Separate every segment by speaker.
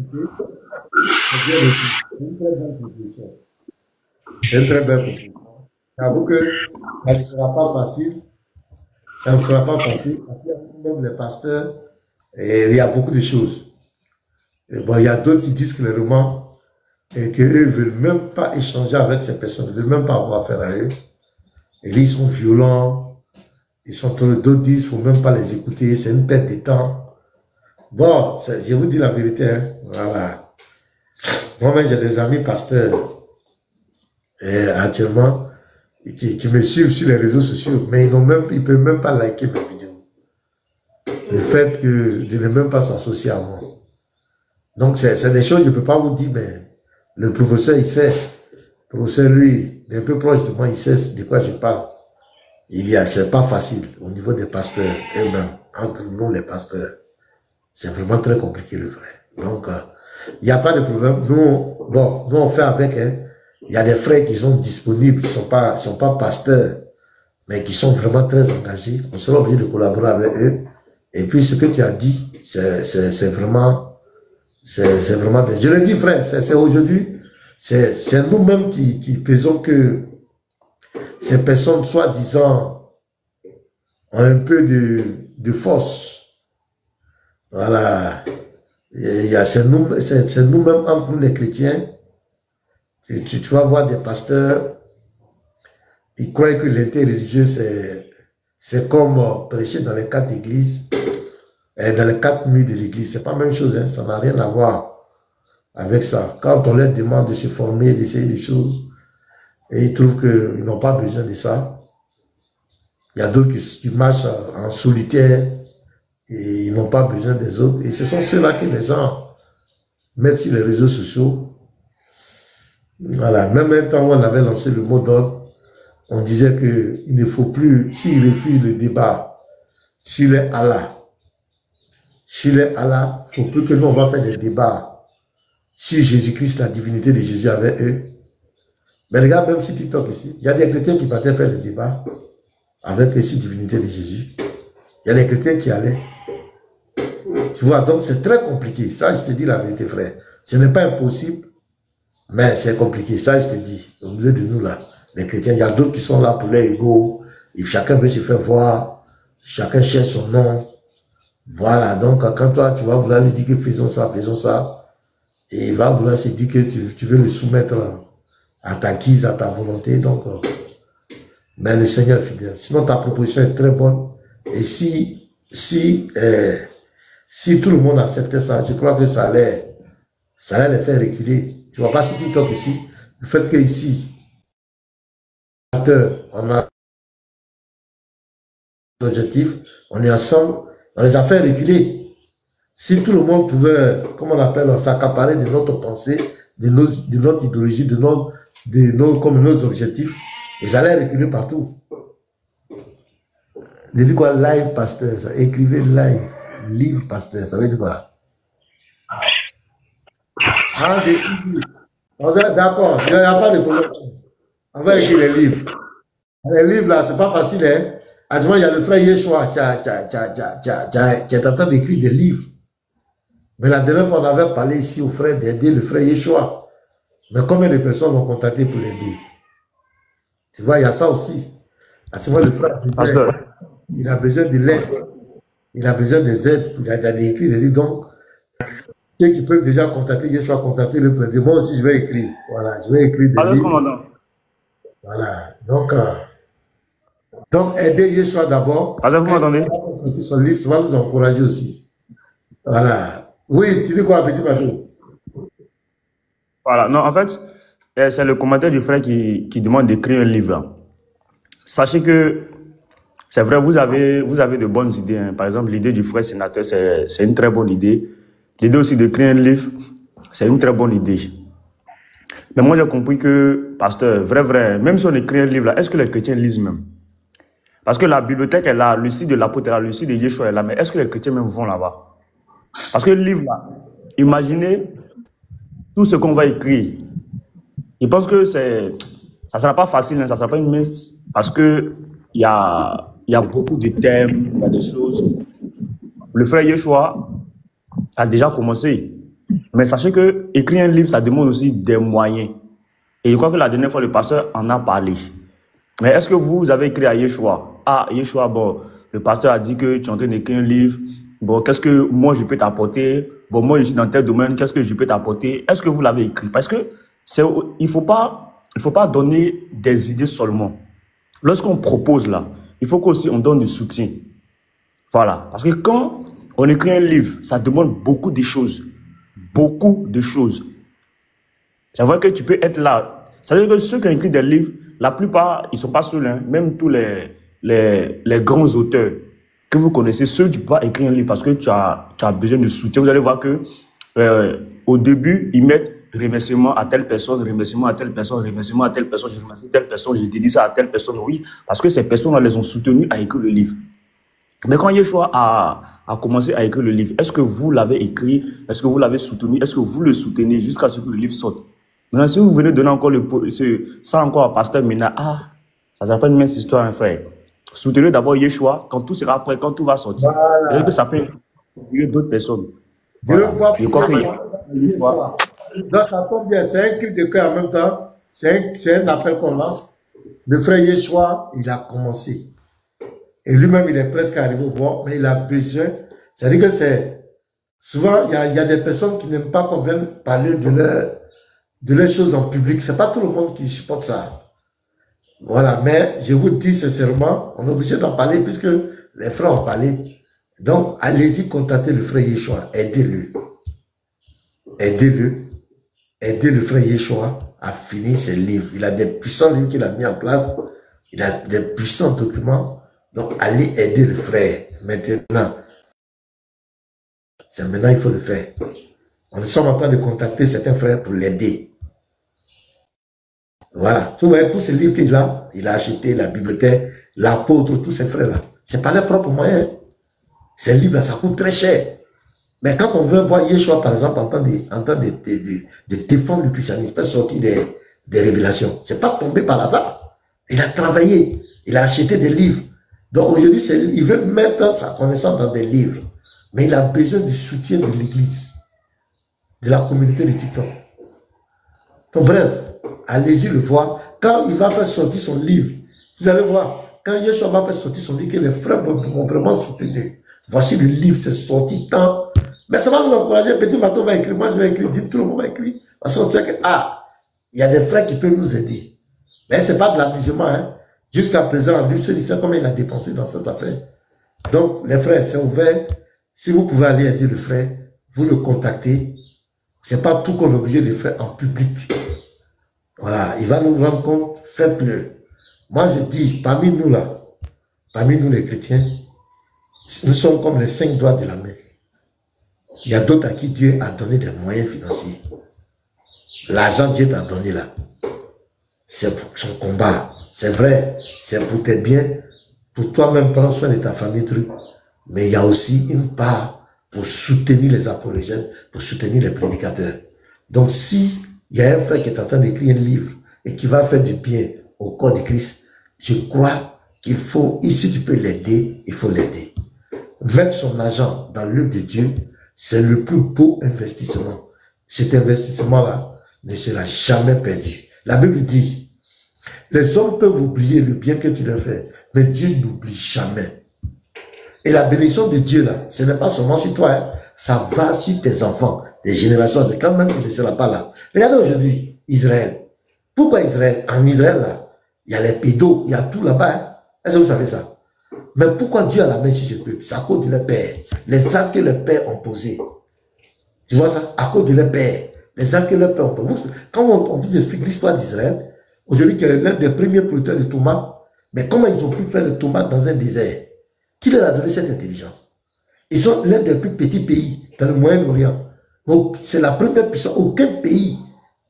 Speaker 1: compliqué, c'est bien écrit. C'est une très bonne proposition. C'est une très belle proposition. J'avoue que ça ne sera pas facile. Ça ne sera pas facile parce qu'il y a même les pasteurs, et il y a beaucoup de choses. Et bon, il y a d'autres qui disent clairement et qu'eux ne veulent même pas échanger avec ces personnes, ils ne veulent même pas avoir affaire à eux. Et là, ils sont violents, d'autres disent qu'il ne faut même pas les écouter, c'est une perte de temps. Bon, je vous dis la vérité, hein, voilà. Moi-même, j'ai des amis pasteurs actuellement qui me suivent sur les réseaux sociaux, mais ils ne peuvent même pas liker mes vidéos. Le fait de ne même pas s'associer à moi. Donc, c'est des choses que je ne peux pas vous dire, mais le professeur, il sait. Le professeur, lui, il est un peu proche de moi, il sait de quoi je parle. C'est pas facile au niveau des pasteurs eux-mêmes, entre nous les pasteurs. C'est vraiment très compliqué le vrai. Donc, il n'y a pas de problème. Nous, on fait avec. Hein. Il y a des frères qui sont disponibles, qui ne sont pas pasteurs, mais qui sont vraiment très engagés. On sera obligé de collaborer avec eux. Et puis, ce que tu as dit, c'est vraiment bien. Je le dis, frère, c'est aujourd'hui, c'est nous-mêmes qui faisons que ces personnes, soi-disant, ont un peu de force. Voilà. C'est nous-mêmes, entre nous les chrétiens. Tu vas voir des pasteurs, ils croient que l'interreligieux, c'est comme prêcher dans les quatre églises, et dans les quatre murs de l'église. C'est pas la même chose, hein, ça n'a rien à voir avec ça. Quand on leur demande de se former, d'essayer des choses, et ils trouvent qu'ils n'ont pas besoin de ça. Il y a d'autres qui marchent en solitaire, et ils n'ont pas besoin des autres. Et ce sont ceux-là que les gens mettent sur les réseaux sociaux. Voilà, même un temps où on avait lancé le mot d'ordre, on disait qu'il ne faut plus, s'ils refusent le débat sur les Allah, il ne faut plus que nous, on va faire des débats sur Jésus-Christ, la divinité de Jésus avec eux. Mais regarde, même sur TikTok ici, il y a des chrétiens qui partaient faire des débats avec la divinité de Jésus. Il y a des chrétiens qui allaient. Tu vois, donc c'est très compliqué. Ça, je te dis la vérité, frère. Ce n'est pas impossible. Mais c'est compliqué, ça je te dis, au milieu de nous là, les chrétiens, il y a d'autres qui sont là pour leur ego, et chacun veut se faire voir, chacun cherche son nom. Voilà, donc quand toi tu vas vouloir lui dire que faisons ça, et il va vouloir se dire que tu veux le soumettre à ta guise, à ta volonté, donc, mais le Seigneur est fidèle. Sinon ta proposition est très bonne, et si tout le monde acceptait ça, je crois que ça allait les faire reculer. Tu ne vois pas sur TikTok ici, le fait qu'ici, on a un objectif, on est ensemble, on les a fait reculer. Si tout le monde pouvait, comment on appelle, s'accaparer de notre pensée, de notre idéologie, comme nos objectifs, ils allaient reculer partout. Je dis quoi, live pasteur, ça, écrivez live, livre pasteur, ça veut dire quoi? Ah, d'accord, il n'y a pas de problème. On va écrire les livres. Les livres, là, c'est pas facile, hein. Actuellement, il y a le frère Yeshua qui est en train d'écrire des livres. Mais la dernière fois, on avait parlé ici au frère d'aider le frère Yeshua. Mais combien de personnes l'ont contacté pour l'aider? Tu vois, il y a ça aussi. Actuellement, le frère, il a besoin de l'aide. Il a besoin des aides. Il a écrit des livres. Donc, ceux qui peuvent déjà contacter Yeshua, contacter le frère. Moi aussi, je vais écrire. Voilà, je vais écrire des livres. Commandant. Voilà, donc aider Yeshua d'abord.
Speaker 2: Alors, vous m'entendez?
Speaker 1: Son livre, ça va nous encourager aussi. Voilà. Oui, tu dis quoi, petit bateau?
Speaker 2: Voilà, non, en fait, c'est le commentaire du frère qui demande d'écrire un livre. Sachez que, c'est vrai, vous avez de bonnes idées. Hein. Par exemple, l'idée du frère sénateur, c'est une très bonne idée. L'idée aussi d'écrire un livre, c'est une très bonne idée. Mais moi, j'ai compris que, pasteur, vrai, même si on écrit un livre, là, est-ce que les chrétiens lisent même? Parce que la bibliothèque est là, le site de l'apôtre est là, le site de Yeshua est là, mais est-ce que les chrétiens même vont là-bas? Parce que le livre, là, imaginez tout ce qu'on va écrire. Je pense que ça ne sera pas facile, hein, ça ne sera pas une messe, parce qu'il y a beaucoup de thèmes, il y a des choses. Le frère Yeshua a déjà commencé. Mais sachez que écrire un livre, ça demande aussi des moyens. Et je crois que la dernière fois, le pasteur en a parlé. Mais est-ce que vous avez écrit à Yeshua? Ah, Yeshua, bon, le pasteur a dit que tu es en train d'écrire un livre. Bon, qu'est-ce que moi je peux t'apporter? Bon, moi je suis dans tel domaine, qu'est-ce que je peux t'apporter? Est-ce que vous l'avez écrit? Parce que il faut pas donner des idées seulement. Lorsqu'on propose là, il faut qu'aussi on donne du soutien. Voilà. Parce que quand on écrit un livre, ça demande beaucoup de choses. Beaucoup de choses. C'est vrai que tu peux être là. Ça veut dire que ceux qui ont écrit des livres, la plupart, ils ne sont pas seuls. Hein. Même tous les grands auteurs que vous connaissez, ceux qui peuvent écrire un livre parce que tu as besoin de soutien. Vous allez voir que au début, ils mettent remerciement à telle personne, remerciement à telle personne, remerciement à telle personne, je remercie telle personne, je dédie ça à telle personne. Oui, parce que ces personnes-là les ont soutenus à écrire le livre. Mais quand Yeshua a commencé à écrire le livre, est-ce que vous l'avez écrit? Est-ce que vous l'avez soutenu? Est-ce que vous le soutenez jusqu'à ce que le livre sorte? Maintenant, si vous venez donner encore ça encore à pasteur Mina, ça sera pas une mince histoire, hein, frère. Soutenez d'abord Yeshua, quand tout sera prêt, quand tout va sortir.
Speaker 1: Voilà.
Speaker 2: Peut-être que ça peut aider d'autres personnes.
Speaker 1: Je le vois
Speaker 2: Je crois que
Speaker 1: Yeshua. Donc ça tombe bien, c'est un cri de cœur en même temps, c'est un appel qu'on lance. Le frère Yeshua, il a commencé. Et lui-même, il est presque arrivé au bord, mais il a besoin. C'est-à-dire que c'est. Souvent, il y a des personnes qui n'aiment pas qu'on vienne parler de leurs choses en public. C'est pas tout le monde qui supporte ça. Voilà, mais je vous dis sincèrement, on est obligé d'en parler puisque les frères ont parlé. Donc, allez-y contacter le frère Yeshua, aidez-le. Aidez-le. Aidez le frère Yeshua à finir ses livres. Il a des puissants livres qu'il a mis en place. Il a des puissants documents. Donc, allez aider le frère. Maintenant, c'est maintenant qu'il faut le faire. On est en train de contacter certains frères pour l'aider. Voilà. Vous voyez, tous ces livres qu'il a acheté, la bibliothèque, l'apôtre, tous ces frères-là. C'est pas leurs propres moyens. Ces livres-là, ça coûte très cher. Mais quand on veut voir Yeshua, par exemple, en train de défendre le christianisme, faire sortir des révélations, c'est pas tombé par hasard. Il a travaillé, il a acheté des livres. Donc aujourd'hui, il veut mettre sa connaissance dans des livres. Mais il a besoin du soutien de l'Église, de la communauté de TikTok. Donc bref, allez-y le voir. Quand il va faire sortir son livre, vous allez voir, quand Yeshua va faire sortir son livre, que les frères vont vraiment soutenir. Voici le livre, c'est sorti tant. Mais ça va nous encourager. Petit bateau va écrire, moi je vais écrire, tout le monde va écrire. Parce qu'on sait que, il y a des frères qui peuvent nous aider. Mais ce n'est pas de l'amusement. Hein. Jusqu'à présent, lui, c'est comment il a dépensé dans cette affaire. Donc, les frères, c'est ouvert. Si vous pouvez aller aider le frère, vous le contactez. Ce n'est pas tout qu'on est obligé de faire en public. Voilà, il va nous rendre compte, faites-le. Moi, je dis, parmi nous là, parmi nous les chrétiens, nous sommes comme les 5 doigts de la main. Il y a d'autres à qui Dieu a donné des moyens financiers. L'argent Dieu t'a donné là, c'est pour son combat. C'est vrai, c'est pour tes biens, pour toi-même prendre soin de ta famille, truc. Mais il y a aussi une part pour soutenir les apologètes, pour soutenir les prédicateurs. Donc si il y a un frère qui est en train d'écrire un livre et qui va faire du bien au corps de Christ, je crois qu'il faut, si tu peux l'aider, il faut l'aider. Mettre son argent dans l'œuvre de Dieu, c'est le plus beau investissement. Cet investissement-là ne sera jamais perdu. La Bible dit, les hommes peuvent oublier le bien que tu leur fais, mais Dieu n'oublie jamais. Et la bénédiction de Dieu, là, ce n'est pas seulement sur toi, hein, ça va sur tes enfants, des générations, quand même tu ne seras pas là. Regardez aujourd'hui, Israël. Pourquoi Israël? En Israël, là, il y a les pédos, il y a tout là-bas. Hein. Est-ce que vous savez ça? Mais pourquoi Dieu a la main sur ce peuple? C'est à cause de leur père. Les actes que leurs pères ont posés. Tu vois ça? À cause de leur père. Les actes que leurs pères ont posés. Quand on vous explique l'histoire d'Israël, aujourd'hui, qui est l'un des premiers producteurs de tomates, mais comment ils ont pu faire le tomate dans un désert? Qui leur a donné cette intelligence? Ils sont l'un des plus petits pays dans le Moyen-Orient. Donc, c'est la première puissance. Aucun pays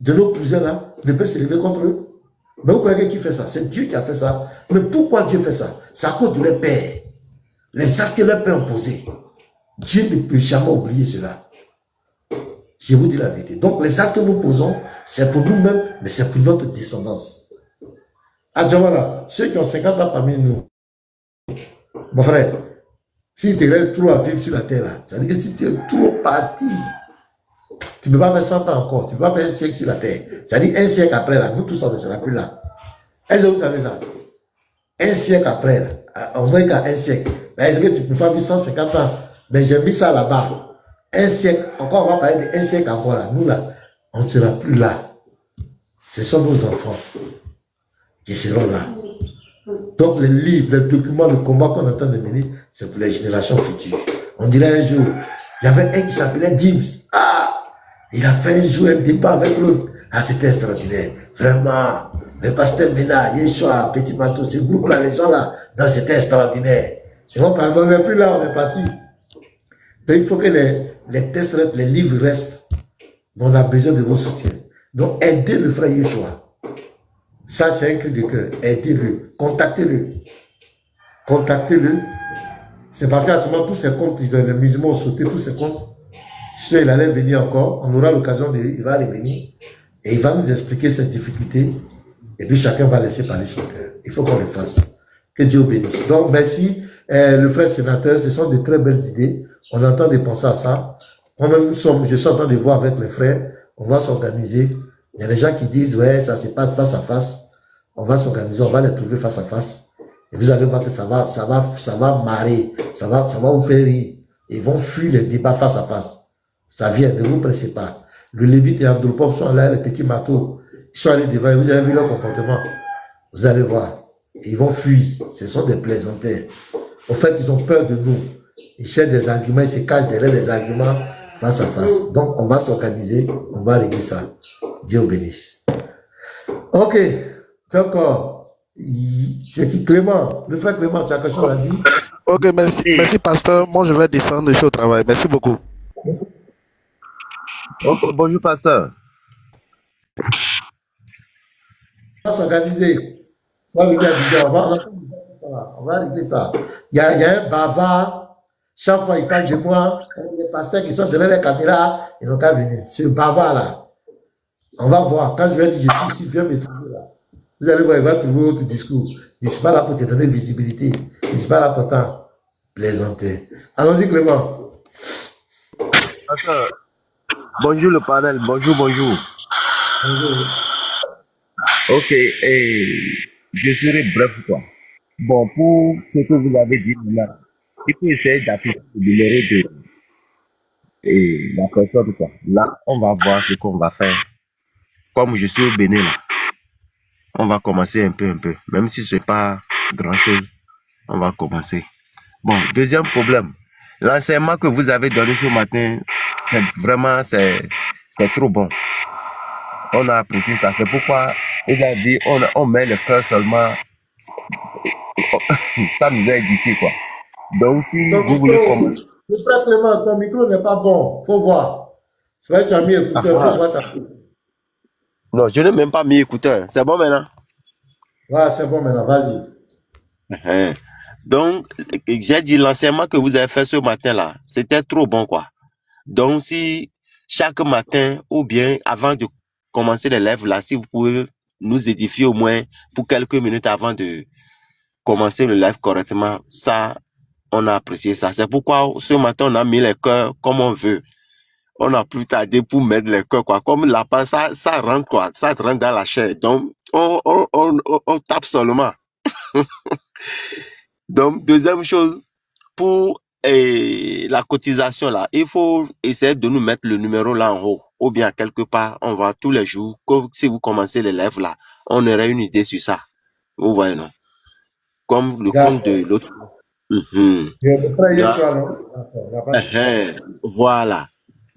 Speaker 1: de nos cousins-là ne peut s'élever contre eux. Mais vous croyez qui fait ça? C'est Dieu qui a fait ça. Mais pourquoi Dieu fait ça? C'est à cause de leur père. Les actes que leur père ont posés. Dieu ne peut jamais oublier cela. Je vous dis la vérité. Donc, les actes que nous posons, c'est pour nous-mêmes, mais c'est pour notre descendance. Adjamala, ceux qui ont 50 ans parmi nous, mon frère, s'il te reste trop à vivre sur la terre, là, ça veut dire que si tu es trop parti, Tu ne peux pas faire 100 ans encore. Tu ne peux pas faire un siècle sur la terre. C'est-à-dire un siècle après, là, nous tous, on ne sera plus là. Est-ce que vous savez ça? Un siècle après, là, au moins qu'à un siècle. Mais est-ce que tu ne peux pas vivre 150 ans? Mais j'ai mis ça là-bas. Un siècle, encore on va parler d'un siècle encore là. Nous là, on ne sera plus là. Ce sont nos enfants qui seront là. Donc les livres, les documents, le combat qu'on entend de mener, c'est pour les générations futures. On dirait un jour, il y avait un qui s'appelait Dims. Ah, il a fait un jour un débat avec l'autre. Ah, c'était extraordinaire. Vraiment, le pasteur Mena, Yeshua, Petit Matou, ce groupe-là, les gens là, non, c'était extraordinaire. Et on n'est plus là, on est parti. Donc il faut que les tests, les livres restent. On a besoin de vos soutiens. Donc aidez le frère Yeshua. Ça, c'est un cri de cœur. Aidez-le. Contactez-le. Contactez-le. C'est parce qu'à ce moment, tous ces comptes, les musulmans ont sauté, tous ces comptes. Si il allait venir encore, on aura l'occasion il va revenir. Et il va nous expliquer ses difficultés. Et puis chacun va laisser parler son cœur. Il faut qu'on le fasse. Que Dieu bénisse. Donc, merci, le frère sénateur. Ce sont de très belles idées. On entend de penser à ça. Moi-même, je suis en train de voir avec les frères. On va s'organiser. Il y a des gens qui disent, ouais, ça se passe face à face. On va s'organiser, on va les trouver face à face. Et vous allez voir que ça va marrer. Ça va vous faire rire. Ils vont fuir les débats face à face. Ça vient, ne vous pressez pas. Le Lévite et Andropop sont là, les petits marteaux. Ils sont allés devant, vous avez vu leur comportement. Vous allez voir. Ils vont fuir. Ce sont des plaisantaires. En fait, ils ont peur de nous. Ils cherchent des arguments, ils se cachent derrière les arguments face à face. Donc, on va s'organiser, on va régler ça. Dieu bénisse. Ok. Donc, c'est qui Clément? Le frère Clément, tu as quelque chose à dire?
Speaker 3: Ok, merci. Merci, pasteur. Moi, je vais descendre, je suis au travail. Merci beaucoup.
Speaker 4: Okay, bonjour, pasteur.
Speaker 1: On va s'organiser. On va régler ça. Il y a un bavard. Chaque fois, il parle de moi. Les pasteurs qui sont derrière les caméras, ils n'ont qu'à venir. Ce bavard-là. On va voir. Quand je vais dire, je suis ici, viens me trouver là. Vous allez voir, il va trouver autre discours. Je ne suis pas là pour te donner visibilité. Je ne suis pas là pour t'en plaisanter. Allons-y, Clément.
Speaker 4: Pasteur, bonjour le panel. Bonjour, bonjour.
Speaker 1: Bonjour.
Speaker 4: Ok, et je serai bref, quoi. Bon, pour ce que vous avez dit là, il faut essayer d'afficher le numéro de la personne, quoi. Là, on va voir ce qu'on va faire. Comme je suis au Bénin, là, on va commencer un peu. Même si ce n'est pas grand-chose, on va commencer. Bon, deuxième problème. L'enseignement que vous avez donné ce matin, c'est vraiment, c'est trop bon. On a apprécié ça. C'est pourquoi, vous avez dit, on met le cœur seulement. Ça nous a édifié, quoi. Donc, si
Speaker 1: Ton
Speaker 4: vous voulez commencer.
Speaker 1: Le frère Clément, ton micro n'est pas bon. Faut voir. C'est vrai que tu as mis écouteur. Faut voir ta.
Speaker 4: Non, je n'ai même pas mis écouteur. C'est bon maintenant?
Speaker 1: Ouais, c'est bon maintenant. Vas-y.
Speaker 4: Donc, j'ai dit l'enseignement que vous avez fait ce matin-là, c'était trop bon, quoi. Donc, si chaque matin ou bien avant de commencer les lives là, si vous pouvez nous édifier au moins pour quelques minutes avant de commencer le live correctement, ça, on a apprécié ça. C'est pourquoi ce matin, on a mis les cœurs comme on veut. On n'a plus tardé pour mettre les cœurs, quoi. Comme la passe, ça rentre, quoi. Ça rentre dans la chair. Donc, on tape seulement. Donc, deuxième chose, pour la cotisation là, il faut essayer de nous mettre le numéro là en haut. Ou bien quelque part, on va tous les jours, comme si vous commencez les lives là, on aurait une idée sur ça. Vous voyez, non? Comme le compte de l'autre.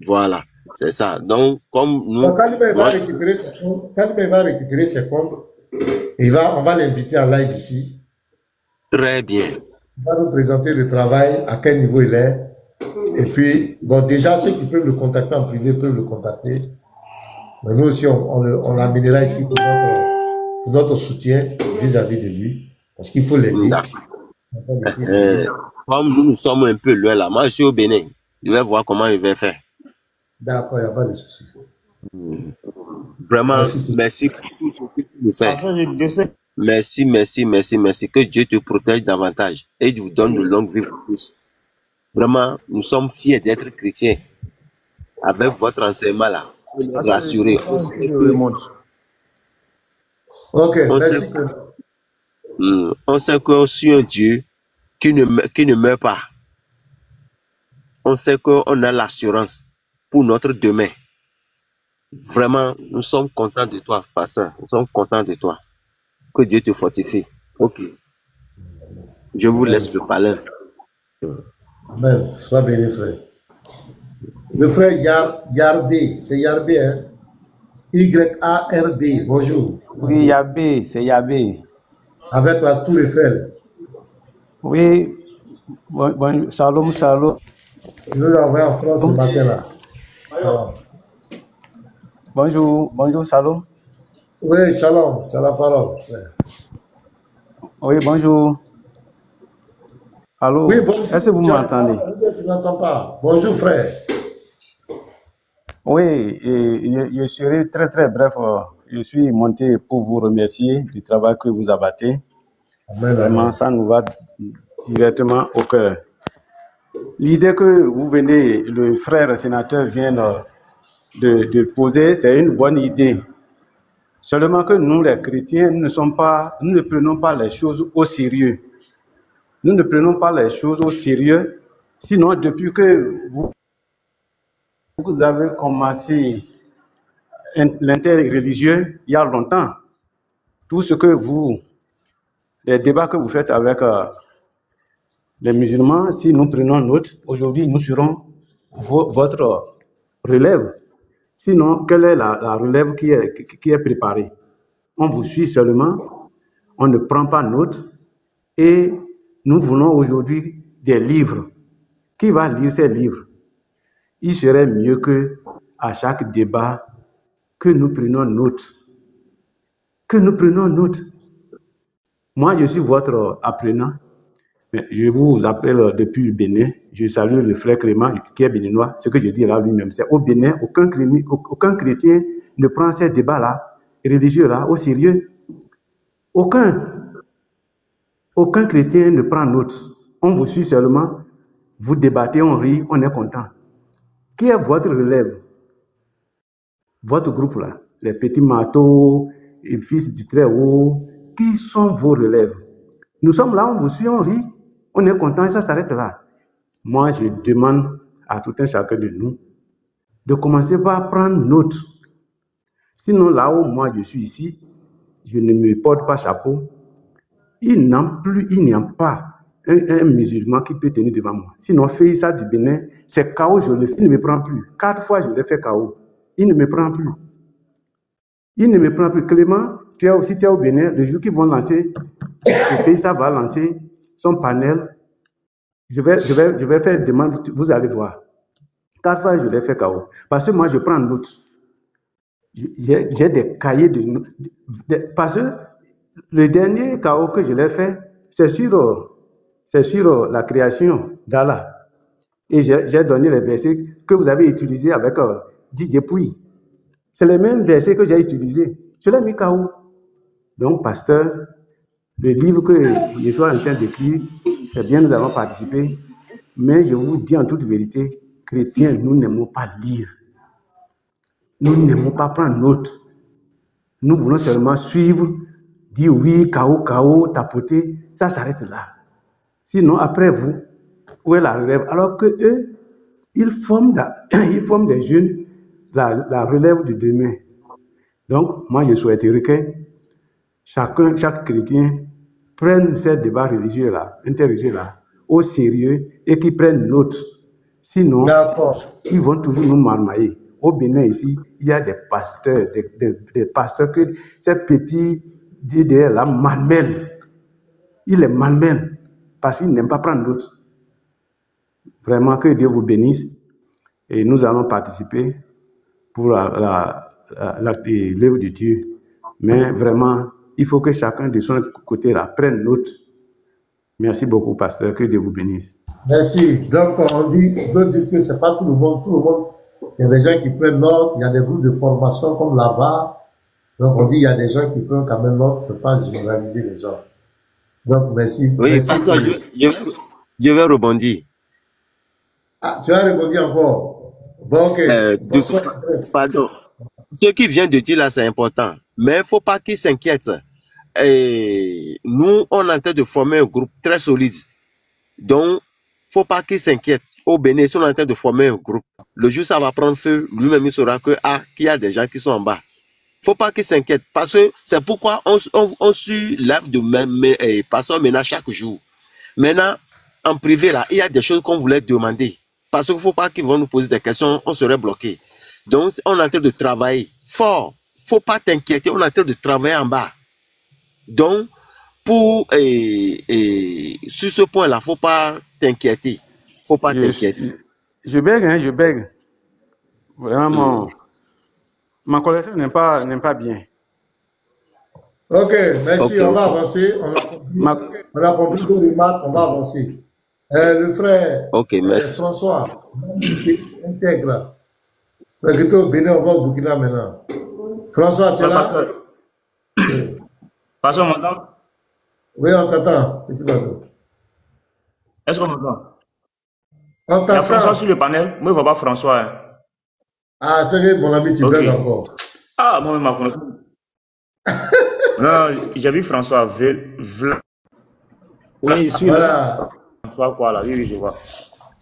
Speaker 4: Voilà. C'est ça. Donc, comme nous.
Speaker 1: Donc, quand il va récupérer ses comptes, on va l'inviter en live ici.
Speaker 4: Très bien.
Speaker 1: Il va nous présenter le travail, à quel niveau il est. Et puis, bon, déjà, ceux qui peuvent le contacter en privé peuvent le contacter. Mais nous aussi, on l'amènera ici pour notre soutien vis-à-vis de lui. Parce qu'il faut l'aider.
Speaker 4: Comme nous sommes un peu loin là, moi je suis au Bénin. Je vais voir comment je vais faire.
Speaker 1: D'accord, il n'y a pas de souci.
Speaker 4: Vraiment, merci pour tout ce que tu nous fais. Merci. Que Dieu te protège davantage et vous donne de longues vies pour tous. Vraiment, nous sommes fiers d'être chrétiens. avec votre enseignement là, on est
Speaker 2: Attendez,
Speaker 4: rassuré.
Speaker 2: je remonte.
Speaker 1: Ok,
Speaker 4: On
Speaker 1: merci.
Speaker 4: sait, on sait que sur un Dieu qui ne meurt pas, on sait qu'on a l'assurance pour notre demain. Vraiment, nous sommes contents de toi, pasteur. Nous sommes contents de toi. Que Dieu te fortifie. Ok. Je vous laisse le palais.
Speaker 1: Amen. Sois béni, frère. Le frère Yarbé, c'est Yarbé, hein? Y-A-R-B, bonjour.
Speaker 5: Oui, Yabé, c'est Yabé.
Speaker 1: Avec la tour Eiffel.
Speaker 5: Oui, bon, shalom, shalom.
Speaker 1: Je nous l'ai envoyé en France ce matin-là.
Speaker 5: Bonjour, bonjour, shalom.
Speaker 1: Oui, shalom, c'est la parole.
Speaker 5: Oui, bonjour. Allô,
Speaker 1: Oui, bonjour.
Speaker 5: est-ce que vous m'entendez?
Speaker 1: Tu n'entends pas. Bonjour, frère.
Speaker 5: Oui, et je serai très, très bref. Je suis monté pour vous remercier du travail que vous abattez.
Speaker 1: Amen,
Speaker 5: Vraiment,
Speaker 1: amen.
Speaker 5: ça nous va directement au cœur. L'idée que vous venez, le frère sénateur vient de poser, c'est une bonne idée. Seulement que nous, les chrétiens, nous ne prenons pas les choses au sérieux. Nous ne prenons pas les choses au sérieux. Sinon, depuis que vous avez commencé l'interreligieux, il y a longtemps, tout ce que les débats que vous faites avec les musulmans, si nous prenons note, aujourd'hui, nous serons votre relève. Sinon, quelle est la relève qui est préparée? On vous suit seulement, on ne prend pas note, et nous voulons aujourd'hui des livres. Qui va lire ces livres? Il serait mieux que à chaque débat, que nous prenions note. Que nous prenions note. Moi, je suis votre apprenant. Je vous appelle depuis le Bénin. Je salue le frère Clément qui est béninois. Ce que je dis là lui-même, c'est au Bénin, aucun chrétien ne prend ces débats-là, religieux-là, au sérieux. Aucun chrétien ne prend note. On vous suit seulement, vous débattez, on rit, on est content. Qui est votre relève? Votre groupe là, les petits marteaux, les fils du Très-Haut, qui sont vos relèves? Nous sommes là, on vous suit, on rit, on est content et ça s'arrête là. Moi, je demande à tout un chacun de nous de commencer par prendre note. Sinon, là où moi je suis ici, je ne me porte pas chapeau. Il n'y a pas un musulman qui peut tenir devant moi. Sinon, Faïssa du Bénin, c'est KO, je le fais, il ne me prend plus. 4 fois, je l'ai fait KO. Il ne me prend plus. Il ne me prend plus. Clément, tu es au Bénin, le jour qu'ils vont lancer, Faïssa va lancer son panel. Je vais faire demande, vous allez voir. 4 fois, je l'ai fait KO. Parce que moi, je prends note. J'ai des cahiers parce que le dernier KO que je l'ai fait, c'est sur la création d'Allah. Et j'ai donné les versets que vous avez utilisés avec Didier Pouy. C'est les mêmes versets que j'ai utilisés. Je l'ai mis KO. Donc, pasteur, le livre que je suis en train d'écrire, c'est bien, nous avons participé. Mais je vous dis en toute vérité, chrétiens, nous n'aimons pas lire. Nous n'aimons pas prendre note. Nous voulons seulement suivre, dire oui, KO, tapoter. Ça s'arrête là. Sinon, après vous, où est la relève? Alors que eux, ils forment des jeunes, la relève de demain. Donc, moi, je souhaiterais que chaque chrétien prenne ces débats religieux-là, interreligieux-là, au sérieux et qu'ils prennent note. Sinon, ils vont toujours nous marmailler. Au Bénin, ici, il y a des pasteurs, des pasteurs que ces petits DDR-là malmènent. Ils les malmènent parce qu'ils n'aiment pas prendre note. Vraiment, que Dieu vous bénisse. Et nous allons participer pour l'œuvre de Dieu. Mais vraiment, il faut que chacun de son côté là prenne note. Merci beaucoup, pasteur. Que Dieu vous bénisse.
Speaker 1: Merci. Donc, d'autres disent que ce n'est pas tout le monde. Il y a des gens qui prennent note, il y a des groupes de formation comme là-bas. Donc, on dit il y a des gens qui prennent quand même note, il ne faut pas généraliser les gens. Donc, merci.
Speaker 4: Oui,
Speaker 1: merci.
Speaker 4: Je vais rebondir.
Speaker 1: Ah, tu as répondu encore? Bon, ok.
Speaker 4: Doucement.
Speaker 1: Bonsoir. Bref.
Speaker 4: Pardon. Ce qu'il vient de dire là, c'est important. Mais il ne faut pas qu'il s'inquiète. Et nous, on est en train de former un groupe très solide. Donc, il ne faut pas qu'il s'inquiète. Au Bénin, on est en train de former un groupe. Le jour où ça va prendre feu, lui-même, il saura que, qu'il y a des gens qui sont en bas. Il ne faut pas qu'il s'inquiète. Parce que c'est pourquoi on suit l'œuvre de Pasteur Ménard chaque jour. Maintenant, en privé, là, il y a des choses qu'on voulait demander. Parce qu'il ne faut pas qu'ils vont nous poser des questions, on serait bloqué. Donc, on est en train de travailler fort. Il ne faut pas t'inquiéter, on est en train de travailler en bas. Donc, sur ce point-là, il ne faut pas t'inquiéter. Il ne faut pas t'inquiéter.
Speaker 5: Je bègue, hein, je bègue. Vraiment, ma collection n'est pas bien.
Speaker 1: Ok, merci.
Speaker 4: Ok,
Speaker 1: On va
Speaker 4: ok.
Speaker 1: avancer. On a compris vos remarques. On va avancer. Le frère
Speaker 4: Ok, merci.
Speaker 1: François, intègre. Le au Bénin, on va au Burkina maintenant. François, tu es là?
Speaker 2: Pasteur, Pasteur, on m'entend?
Speaker 1: Oui, on t'attend. Petit bateau.
Speaker 2: Est-ce qu'on m'entend?
Speaker 1: On
Speaker 2: Il y a François
Speaker 1: t'attend.
Speaker 2: sur le panel. Moi, je ne vois pas François. Hein.
Speaker 1: Ah, c'est que mon ami, tu
Speaker 2: Ok.
Speaker 1: bugs encore.
Speaker 2: Ah, moi, ma connaissance. Non, j'ai vu François.
Speaker 6: Oui, je suis là.
Speaker 1: Voilà.
Speaker 2: François, quoi, là. Oui, oui, je vois.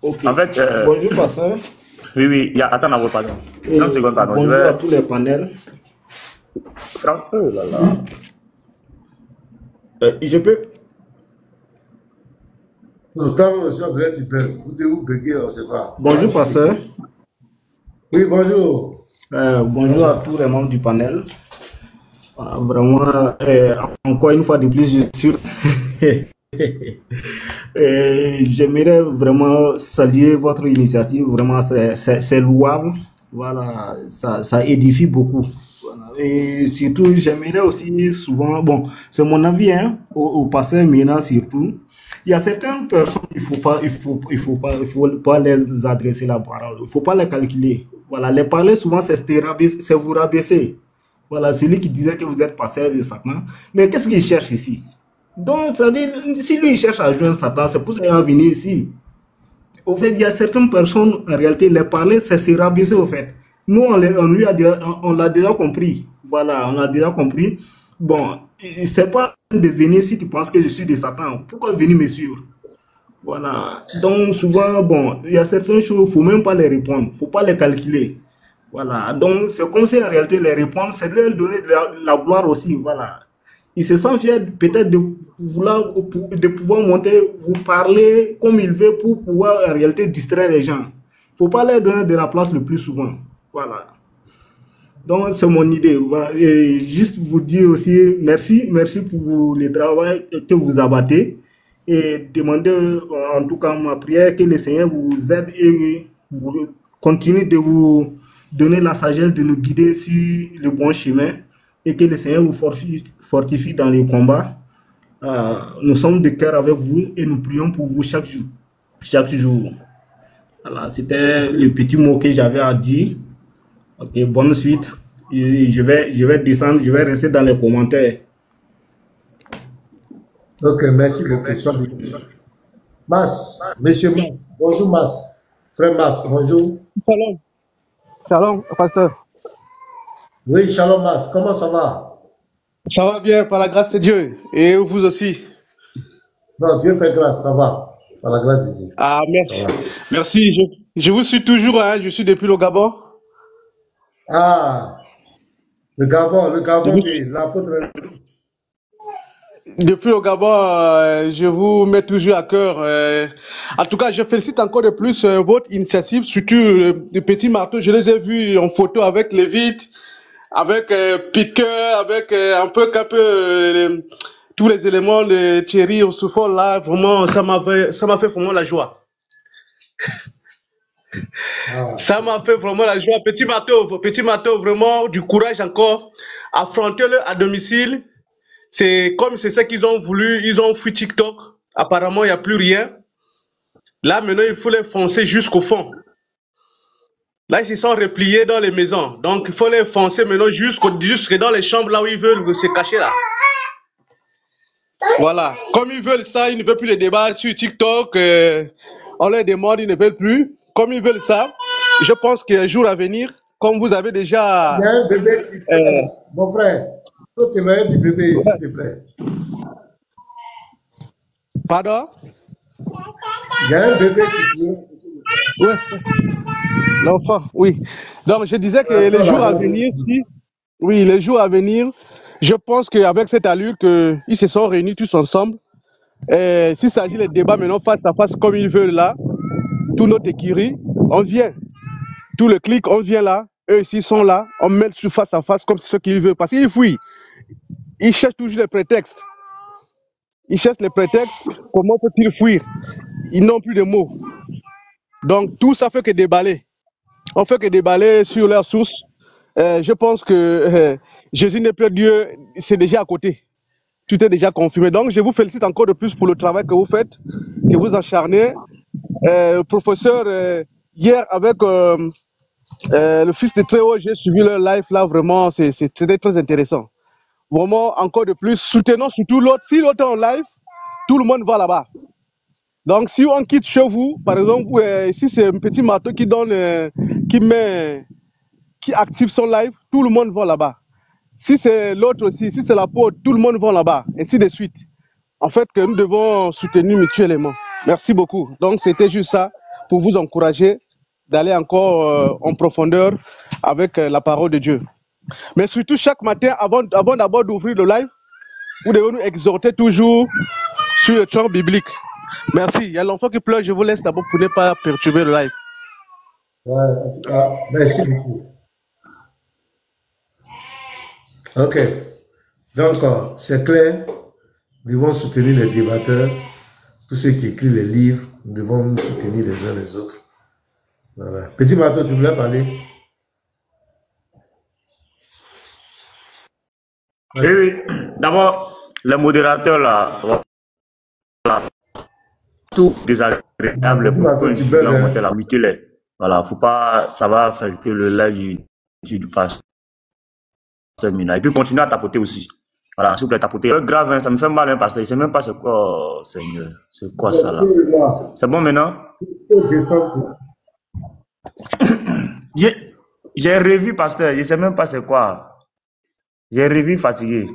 Speaker 6: Ok.
Speaker 2: En fait,
Speaker 6: Bonjour, pasteur.
Speaker 2: oui, oui. Attends, d'abord, pardon.
Speaker 6: Et
Speaker 2: 30 secondes, pardon.
Speaker 6: bonjour à tous les panels.
Speaker 2: Oh là là.
Speaker 6: Je peux.
Speaker 1: Pourtant, aussi, on dirait que tu bugs. Vous buguez, on ne sait pas.
Speaker 6: Bonjour, pasteur.
Speaker 1: Oui, bonjour.
Speaker 6: Bonjour à tous les membres du panel. Vraiment, encore une fois de plus, je suis. J'aimerais vraiment saluer votre initiative. Vraiment, c'est louable. Voilà, ça édifie beaucoup. Voilà. Et surtout, j'aimerais aussi souvent, bon, c'est mon avis, hein, au pasteur Ménard surtout. Il y a certaines personnes, il faut pas les adresser la parole. Il faut pas les calculer. Voilà, les parler souvent, c'est vous rabaisser. Voilà, celui qui disait que vous êtes pasteur de Satan. Mais qu'est-ce qu'il cherche ici? Donc, ça dit, si lui il cherche à joindre Satan, c'est pour ça qu'il va venir ici. Au fait, il y a certaines personnes, en réalité, les parler, c'est se rabaisser, au fait. Nous, on l'a déjà compris. Voilà, on l'a déjà compris. Bon, c'est pas de venir si tu penses que je suis de Satan. Pourquoi venir me suivre? Voilà. Donc, souvent, bon, il y a certaines choses, il ne faut même pas les répondre. Il ne faut pas les calculer. Voilà. Donc, c'est comme si en réalité, les répondre, c'est de leur donner de la gloire aussi. Voilà. Il se sent fier peut-être de pouvoir monter, vous parler comme il veut pour pouvoir en réalité distraire les gens. Il ne faut pas leur donner de la place le plus souvent. Voilà. Donc, c'est mon idée. Voilà. Et juste vous dire aussi merci pour le travail que vous abattez et demander en tout cas ma prière que le Seigneur vous aide et vous continue de vous donner la sagesse de nous guider sur le bon chemin et que le Seigneur vous fortifie dans les combats. Nous sommes de cœur avec vous et nous prions pour vous chaque jour. Chaque jour. Voilà, c'était le petit mot que j'avais à dire. Ok, bonne suite. Je vais descendre, je vais rester dans les commentaires.
Speaker 1: Ok, merci beaucoup. Mas, monsieur Mas. Bonjour Mas. Frère Mas, bonjour.
Speaker 3: Shalom. Shalom, pasteur.
Speaker 1: Oui, shalom Mas. Comment ça va?
Speaker 3: Ça va bien par la grâce de Dieu. Et vous aussi.
Speaker 1: Non, Dieu fait grâce, ça va. Par la grâce de Dieu.
Speaker 3: Ah, merci.
Speaker 1: Ça va.
Speaker 3: Merci. Je vous suis toujours, hein. Je suis depuis le Gabon.
Speaker 1: Ah, le Gabon de l'apôtre.
Speaker 3: Depuis le Gabon, je vous mets toujours à cœur. En tout cas, je félicite encore de plus votre initiative, surtout les petits marteaux. Je les ai vus en photo avec Lévite, avec Piqueur, avec un peu tous les éléments de Thierry au souffle là. Vraiment, ça m'a fait vraiment la joie.
Speaker 1: Ah,
Speaker 3: Ça m'a fait vraiment la joie. Petit marteau, vraiment du courage encore. Affrontez-le à domicile. C'est comme c'est ça qu'ils ont voulu. Ils ont fui TikTok. Apparemment, il n'y a plus rien. Là, maintenant, il faut les foncer jusqu'au fond. Là, ils se sont repliés dans les maisons. Donc, il faut les foncer maintenant jusque dans les chambres là où ils veulent se cacher là. Voilà. Comme ils veulent ça, ils ne veulent plus les débats sur TikTok. On les demande, ils ne veulent plus. Comme ils veulent ça, je pense qu'un jour à venir, comme vous avez déjà...
Speaker 1: Il y a un bébé qui pleure. Mon frère, faut témoigner du bébé, s'il te plaît.
Speaker 3: Pardon?
Speaker 1: Il y a un bébé qui pleure.
Speaker 3: Ouais, l'enfant, oui. Donc, je disais que les jours à venir, oui, les jours à venir, je pense qu'avec cette allure qu'ils se sont réunis tous ensemble, s'il s'agit des débats maintenant face à face comme ils veulent là, tout notre écurie, on vient. Tout le clic, on vient là. Eux aussi sont là. On met sur face à face comme ce qu'ils veulent. Parce qu'ils fuient. Ils cherchent toujours les prétextes. Ils cherchent les prétextes. Comment peut-ils fuir? Ils n'ont plus de mots. Donc tout ça fait que déballer. On fait que déballer sur leur source. Je pense que Jésus n'est plus Dieu. C'est déjà à côté. Tout est déjà confirmé. Donc je vous félicite encore de plus pour le travail que vous faites, que vous acharnez. Professeur, hier avec le fils de Théo, j'ai suivi leur live là, vraiment, c'était très intéressant. Vraiment, encore de plus, soutenons surtout l'autre. Si l'autre est en live, tout le monde va là-bas. Donc, si on quitte chez vous, par exemple, si c'est un petit marteau qui donne, qui active son live, tout le monde va là-bas. Si c'est l'autre aussi, si c'est la peau, tout le monde va là-bas, ainsi de suite. En fait, que nous devons soutenir mutuellement. Merci beaucoup. Donc, c'était juste ça pour vous encourager d'aller encore en profondeur avec la parole de Dieu. Mais surtout, chaque matin, avant d'abord d'ouvrir le live, vous devez nous exhorter toujours sur le champ biblique. Merci. Il y a l'enfant qui pleure, je vous laisse d'abord pour ne pas perturber le live.
Speaker 1: Ouais, en tout cas, merci beaucoup. Ok. Donc, c'est clair, nous devons soutenir les débatteurs, tous ceux qui écrivent les livres, nous devons nous soutenir les uns les autres. Voilà. Petit bateau, tu voulais parler?
Speaker 2: Oui, oui. D'abord, les modérateurs là, voilà, tout désagréable pour monter la mutuelle. Voilà, faut pas, ça va affecter le live du pasteur. Et puis continuer à tapoter aussi. Voilà, s'il vous plaît, tapoter. Grave, hein, ça me fait mal, hein, parce que je sais même pas c'est quoi, Seigneur. C'est quoi ça là? C'est bon maintenant? J'ai revu, pasteur, je sais même pas c'est quoi. J'ai revu fatigué.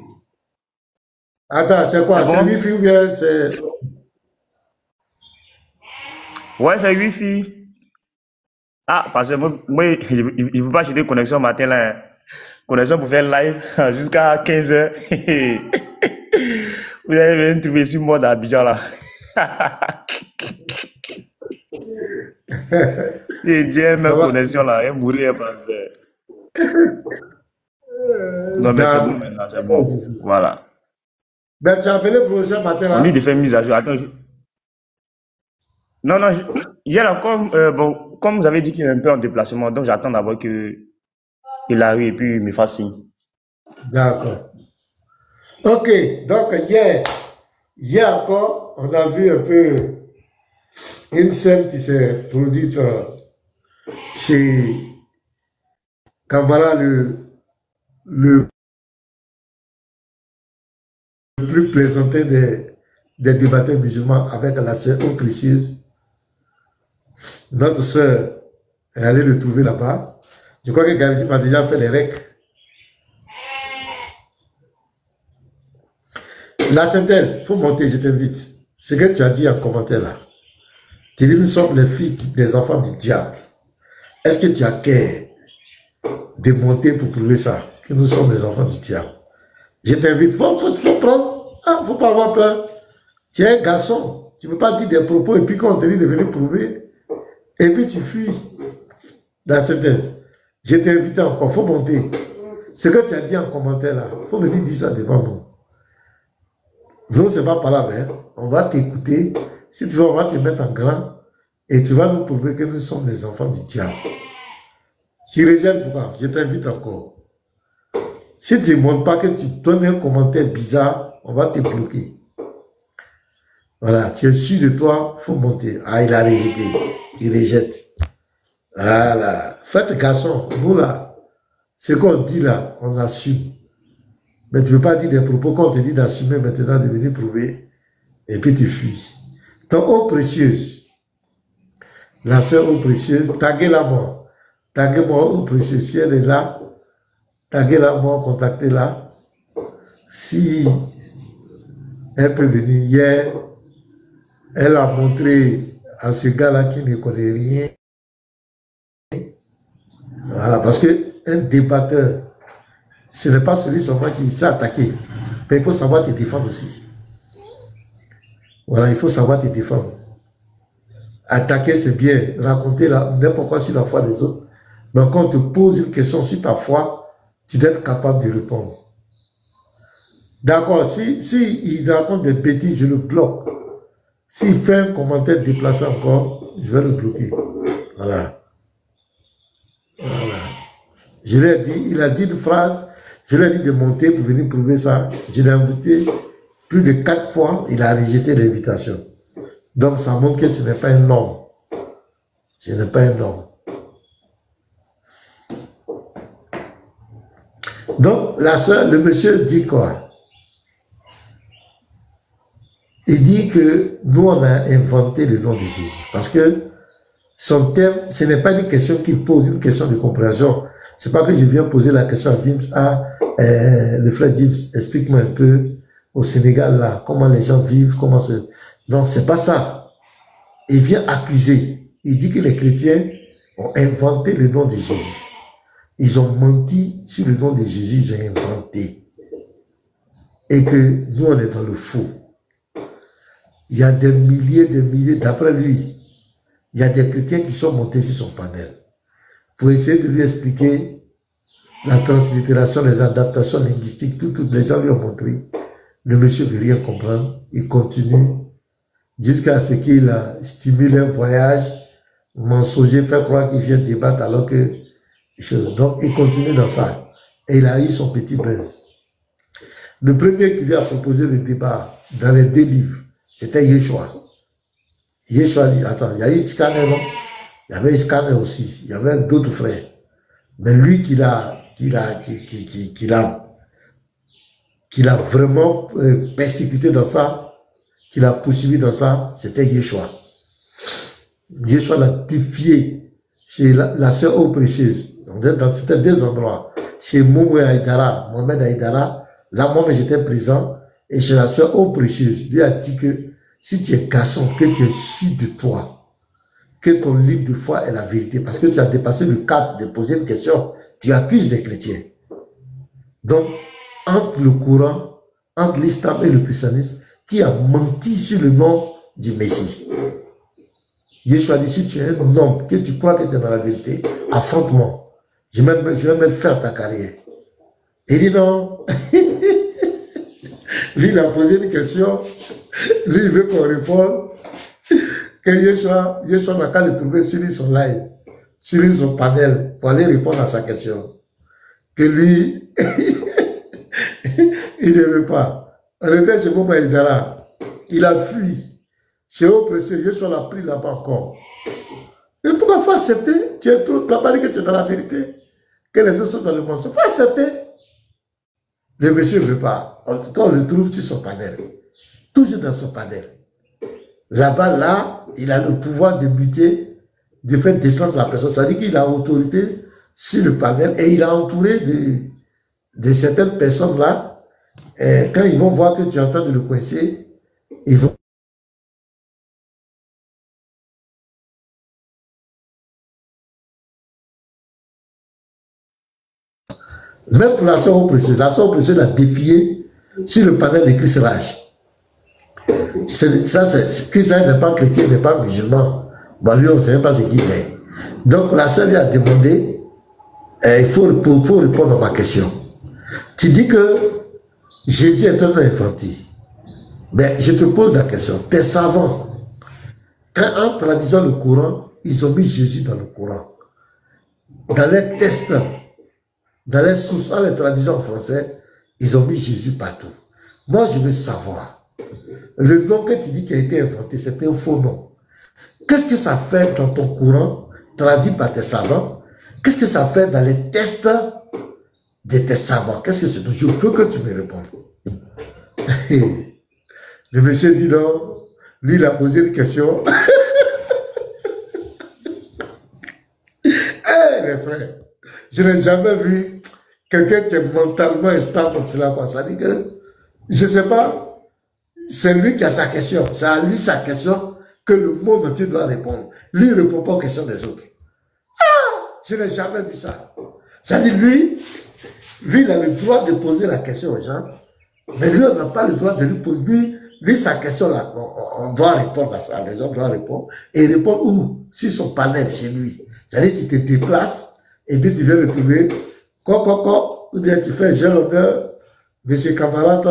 Speaker 1: Attends, c'est quoi? C'est Wi-Fi ou bien c'est...
Speaker 2: Ouais, c'est Wi-Fi. Ah, parce que moi je ne peux pas acheter connexion matin là. Hein. Connexion pour faire live jusqu'à 15h. Vous allez venir trouver sur moi d'Abidjan là. Et j'ai ma connexion là, elle mourir parce non, mais c'est bon maintenant, c'est bon. Voilà.
Speaker 1: Ben, tu as appelé le professeur matin là?
Speaker 2: On dit de faire mise à jour. Attends. Non, hier encore, bon, comme vous avez dit qu'il est un peu en déplacement, donc j'attends d'abord qu'il arrive et puis il me fasse signe.
Speaker 1: D'accord. Ok, donc hier encore, on a vu un peu une scène qui s'est produite chez Camara, le plus plaisantin des débatteurs musulmans avec la sœur eau précieuse. Notre sœur est allée le trouver là-bas. Je crois que Galizim a déjà fait les recs. La synthèse, il faut monter, je t'invite. Ce que tu as dit en commentaire là. Tu dis, nous sommes les fils des enfants du diable. Est-ce que tu as cœur de monter pour prouver ça, que nous sommes les enfants du diable? Je t'invite, il faut prendre, il ne faut pas avoir peur. Tu es un garçon, tu ne peux pas dire des propos et puis quand on te dit de venir prouver, et puis tu fuis la synthèse. Je t'invite encore, il faut monter. Ce que tu as dit en commentaire là, il faut venir dire ça devant nous. Nous, ce n'est pas par là, mais on va t'écouter. Si tu veux, on va te mettre en grand et tu vas nous prouver que nous sommes les enfants du diable. Tu rejette pourquoi? Je t'invite encore. Si tu ne montres pas que tu donnes un commentaire bizarre, on va te bloquer. Voilà, tu es sûr de toi, il faut monter. Ah, il a rejeté. Il rejette. Voilà. Faites garçon, nous là, ce qu'on dit là, on assume. Mais tu ne peux pas dire des propos qu'on te dit d'assumer maintenant, de venir prouver, et puis tu fuis. Ton eau précieuse, la sœur eau précieuse, taguez la mort. taguez-moi au précieux, si elle est là, taguez-la moi, contactez-la. Si elle peut venir hier, elle a montré à ce gars-là qui ne connaît rien. Voilà, parce qu'un débatteur, ce n'est pas celui seulement qui s'est attaqué, mais il faut savoir te défendre aussi. Voilà, il faut savoir te défendre. Attaquer, c'est bien, raconter n'importe quoi sur la foi des autres. Mais quand on te pose une question sur ta foi, tu dois être capable de répondre. D'accord, si il raconte des bêtises, je le bloque. S'il fait un commentaire déplacé encore, je vais le bloquer. Voilà. Voilà. Je lui ai dit, il a dit une phrase, je lui ai dit de monter pour venir prouver ça. Je l'ai invité plus de 4 fois, il a rejeté l'invitation. Donc ça montre que ce n'est pas un homme. Ce n'est pas un homme. Donc la soeur, le monsieur dit quoi? Il dit que nous on a inventé le nom de Jésus. Parce que son thème, ce n'est pas une question qu'il pose, une question de compréhension. C'est pas que je viens poser la question à Dims, le frère Dims, explique-moi un peu au Sénégal là, comment les gens vivent, comment se... Non, c'est pas ça. Il vient accuser. Il dit que les chrétiens ont inventé le nom de Jésus. Ils ont menti sur le nom de Jésus, ils ont inventé. Et que nous, on est dans le faux. Il y a des milliers, d'après lui, il y a des chrétiens qui sont montés sur son panel pour essayer de lui expliquer la translittération, les adaptations linguistiques, toutes les gens lui ont montré. Le monsieur ne veut rien comprendre. Il continue jusqu'à ce qu'il a stimulé un voyage mensonger, fait croire qu'il vient débattre alors que... Donc, il continue dans ça. Et il a eu son petit buzz. Le premier qui lui a proposé le débat dans les 2 livres, c'était Yeshua. Yeshua dit, attends, il y a eu Scanner, non? Il y avait Scanner aussi. Il y avait d'autres frères. Mais lui qu'il a vraiment persécuté dans ça, qu'il a poursuivi dans ça, c'était Yeshua. Yeshua l'a défié chez la sœur eau précieuse. C'était 2 endroits. Chez Mohamed Haïdara, là, moi, j'étais présent. Et chez la sœur eau précieuse, lui a dit que si tu es garçon, que tu es sûr de toi, que ton livre de foi est la vérité, parce que tu as dépassé le cadre de poser une question, tu accuses les chrétiens. Donc, entre le Coran, entre l'islam et le christianisme, qui a menti sur le nom du Messie. Yeshua dit, si tu es un homme, que tu crois que tu es dans la vérité, affronte-moi. Je vais même faire ta carrière. Il dit non. Lui, il a posé une question. Lui, il veut qu'on réponde. Que Yeshua n'a qu'à le trouver sur son live, sur son panel, pour aller répondre à sa question. Que lui, il ne veut pas. On était chez Mouma Idara. Il a fui. Chez Oppressé, Yeshua l'a pris là-bas encore. Et pourquoi il faut accepter? Tu es trop, la dit que tu es dans la vérité, que les autres sont dans le mensonge. Il faut accepter. Le monsieur ne veut pas. En tout cas, on le trouve sur son panel. Toujours dans son panel. Là-bas, là, il a le pouvoir de muter, de faire descendre la personne. Ça veut dire qu'il a autorité sur le panel et il a entouré de certaines personnes là. Et quand ils vont voir que tu es en train de le coincer, ils vont... Même pour la sœur oppressée l'a défié sur le panel de Chris Raj. Chris Raj n'est pas chrétien, n'est pas musulman. Bon, lui, on ne sait même pas ce qu'il est. Donc, la sœur lui a demandé, il faut répondre à ma question. Tu dis que Jésus est un homme infantil. Mais je te pose la question. Tes savants, en traduisant le Coran, ils ont mis Jésus dans le Coran. Dans les textes, dans les sources, en les traduisant en français, ils ont mis Jésus partout. Moi, je veux savoir, le nom que tu dis qui a été inventé, c'était un faux nom. Qu'est-ce que ça fait dans ton Coran, traduit par tes savants? Qu'est-ce que ça fait dans les textes de tes savants? Qu'est-ce que c'est? Je veux que tu me répondes. Le monsieur dit non. Lui, il a posé une question. les frères, je n'ai jamais vu quelqu'un qui est mentalement instable comme cela. Quoi. Ça dit que, je ne sais pas, c'est lui qui a sa question. C'est à lui sa question que le monde entier doit répondre. Lui, il ne répond pas aux questions des autres. Je n'ai jamais vu ça. Ça dit, lui, il a le droit de poser la question aux gens, mais lui, on n'a pas le droit de lui poser. Lui, sa question, là, on doit répondre à ça. Les gens doivent répondre. Et il répond où? Si son panel chez lui. C'est-à-dire, tu te déplaces, et puis tu viens le trouver. Ou bien tu fais, j'ai l'honneur, monsieur camarade,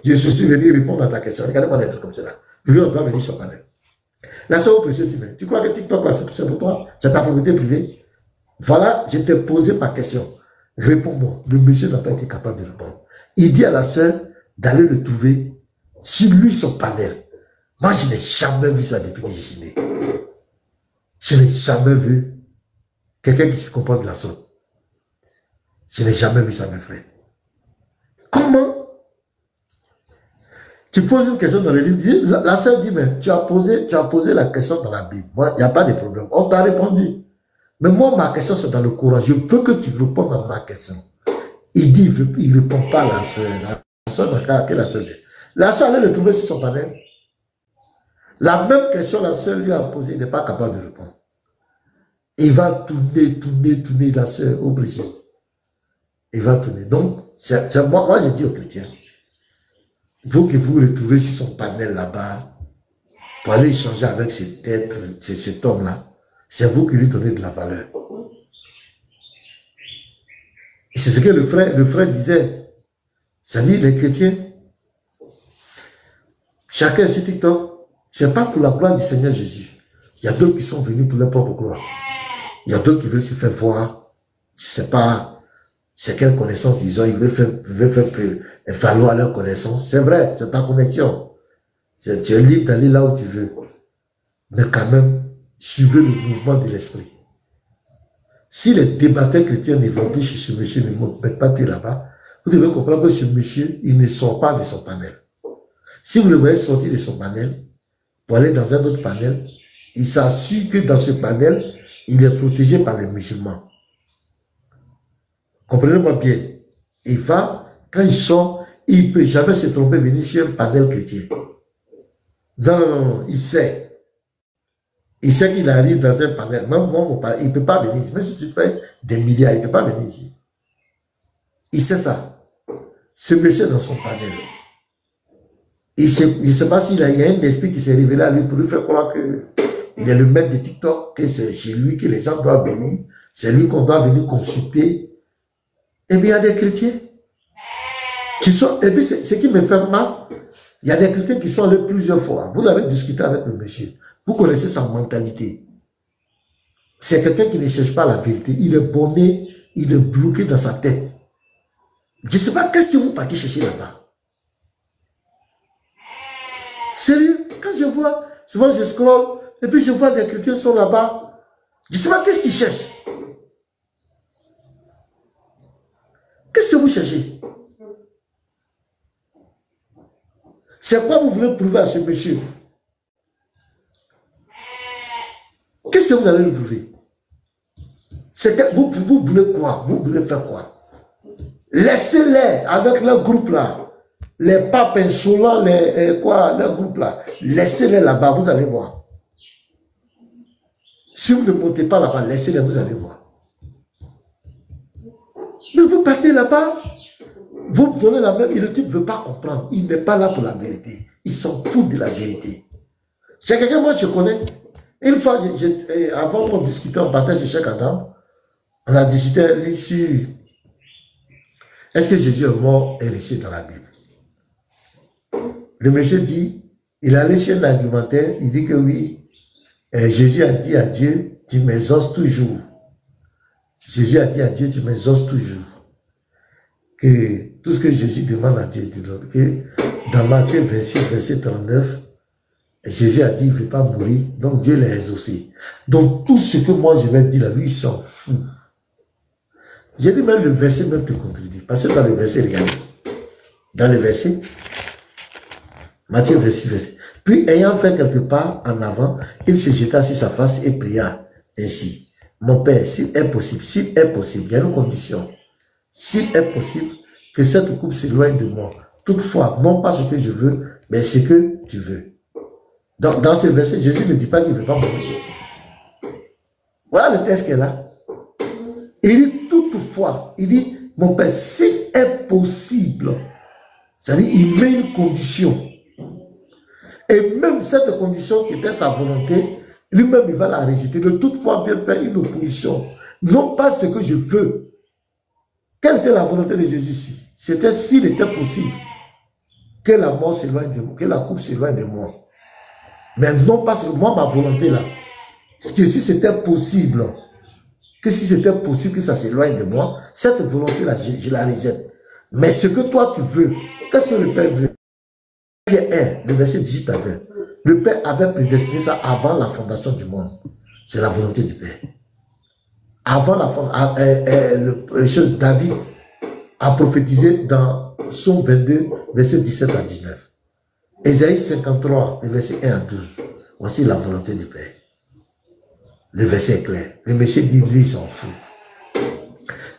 Speaker 1: je suis venu répondre à ta question. Regardez-moi des trucs comme cela. Lui, on doit venir sur son panel. La sœur au précieux dit, mais tu crois que TikTok, là, c'est pour toi? C'est ta propriété privée? Voilà, je t'ai posé ma question. Réponds-moi. Le monsieur n'a pas été capable de répondre. Il dit à la sœur d'aller le trouver sur lui, son panel. Moi, je n'ai jamais vu ça depuis que je suis né. Je n'ai jamais vu quelqu'un qui se comporte de la sorte. Je n'ai jamais vu ça, mes frères. Comment tu poses une question dans le livre, la sœur dit, mais tu as posé la question dans la Bible. Moi, il n'y a pas de problème. On t'a répondu. Mais moi, ma question, c'est dans le Coran. Je veux que tu répondes à ma question. Il dit, il ne répond pas à la sœur. La sœur, la sœur allait le trouver sur son panel. La même question, la sœur lui a posé, il n'est pas capable de répondre. Il va tourner la sœur au Brésil. Il va tourner. Donc, moi, j'ai dit aux chrétiens, il faut que vous vous retrouvez sur son panel là-bas pour aller échanger avec cet homme-là. C'est vous qui lui donnez de la valeur. Et c'est ce que le frère disait. C'est-à-dire, les chrétiens, chacun sur TikTok, c'est pas pour la gloire du Seigneur Jésus. Il y a d'autres qui sont venus pour leur propre gloire. Il y a d'autres qui veulent se faire voir. Je ne sais pas c'est quelle connaissance ils ont. Ils veulent faire valoir leur connaissance. C'est vrai, c'est ta connexion. Tu es libre d'aller là où tu veux. Mais quand même, suivez le mouvement de l'esprit. Si les débatteurs chrétiens ne vont plus chez ce monsieur, ne mettent pas pied là-bas, vous devez comprendre que ce monsieur, il ne sort pas de son panel. Si vous le voyez sortir de son panel, pour aller dans un autre panel, il s'assure que dans ce panel, il est protégé par les musulmans. Comprenez-moi bien. Il va, quand il sort, il ne peut jamais se tromper venir sur un panel chrétien. Non, il sait. Il sait qu'il arrive dans un panel. Même moi, il ne peut pas venir ici. Même si tu fais des milliards, il ne peut pas venir ici. Il sait ça. Ce monsieur dans son panel. Il ne sait pas s'il y a un esprit qui s'est révélé à lui pour lui faire croire qu'il est le maître de TikTok, que c'est chez lui que les gens doivent venir. C'est lui qu'on doit venir consulter. Et bien, il y a des chrétiens qui sont... Et puis, ce qui me fait mal, il y a des chrétiens qui sont allés plusieurs fois. Vous avez discuté avec le monsieur. Vous connaissez sa mentalité. C'est quelqu'un qui ne cherche pas la vérité. Il est borné, il est bloqué dans sa tête. Je ne sais pas qu'est-ce que vous partez chercher là-bas. Sérieux, quand je vois, souvent je scroll, et puis je vois des chrétiens sont là-bas. Je ne sais pas qu'est-ce qu'ils cherchent. Qu'est-ce que vous cherchez? C'est quoi vous voulez prouver à ce monsieur? Qu'est-ce que vous allez lui prouver? C'est que vous voulez quoi? Vous voulez faire quoi? Laissez-les avec leur groupe là. Les papes insolents, leur groupe là. Laissez-les là-bas, vous allez voir. Si vous ne montez pas là-bas, laissez-les, vous allez voir. Mais vous partez là-bas, vous donnez la même, et le type ne veut pas comprendre. Il n'est pas là pour la vérité. Il s'en fout de la vérité. C'est quelqu'un, moi je connais. Une fois, avant on discutait, on partage de Cheikh Adam, on a discuté lui sur est-ce que Jésus est mort et ressuscité dans la Bible. Le monsieur dit, il allait chez l'argumentaire, il dit que oui, Jésus a dit à Dieu, tu m'exauces toujours. Jésus a dit à Dieu, tu m'exauces toujours. Que tout ce que Jésus demande à Dieu, que dans Matthieu 26, verset 39, Jésus a dit, il ne veut pas mourir, donc Dieu l'a exaucé. Donc tout ce que moi je vais dire là, lui, il s'en fout. J'ai dit même le verset même te contredit. Parce que dans le verset, regardez. Dans le verset, Matthieu 26, verset. Puis, ayant fait quelque part en avant, il se jeta sur sa face et pria ainsi. Mon Père, s'il est possible, il y a une condition. S'il est possible, que cette coupe s'éloigne de moi. Toutefois, non pas ce que je veux, mais ce que tu veux. Dans ce verset, Jésus ne dit pas qu'il ne veut pas mourir. Voilà le texte qu'elle a. Il dit toutefois, il dit, mon Père, s'il est possible, c'est-à-dire il met une condition. Et même cette condition qui était sa volonté, lui-même il va la rejeter. De toutefois vient faire une opposition. Non pas ce que je veux. Quelle était la volonté de Jésus ici? C'était s'il était possible que la mort s'éloigne de moi, que la coupe s'éloigne de moi. Mais non pas moi, ma volonté là. Parce que si c'était possible, que ça s'éloigne de moi, cette volonté-là, je la rejette. Mais ce que toi tu veux, qu'est-ce que le Père veut? Le verset 18 à 20. Le Père avait prédestiné ça avant la fondation du monde. C'est la volonté du Père. Avant la fondation, David a prophétisé dans Psaume 22, verset 17 à 19. Ésaïe 53, verset 1 à 12. Voici la volonté du Père. Le verset est clair. Le monsieur dit, lui, il s'en fout.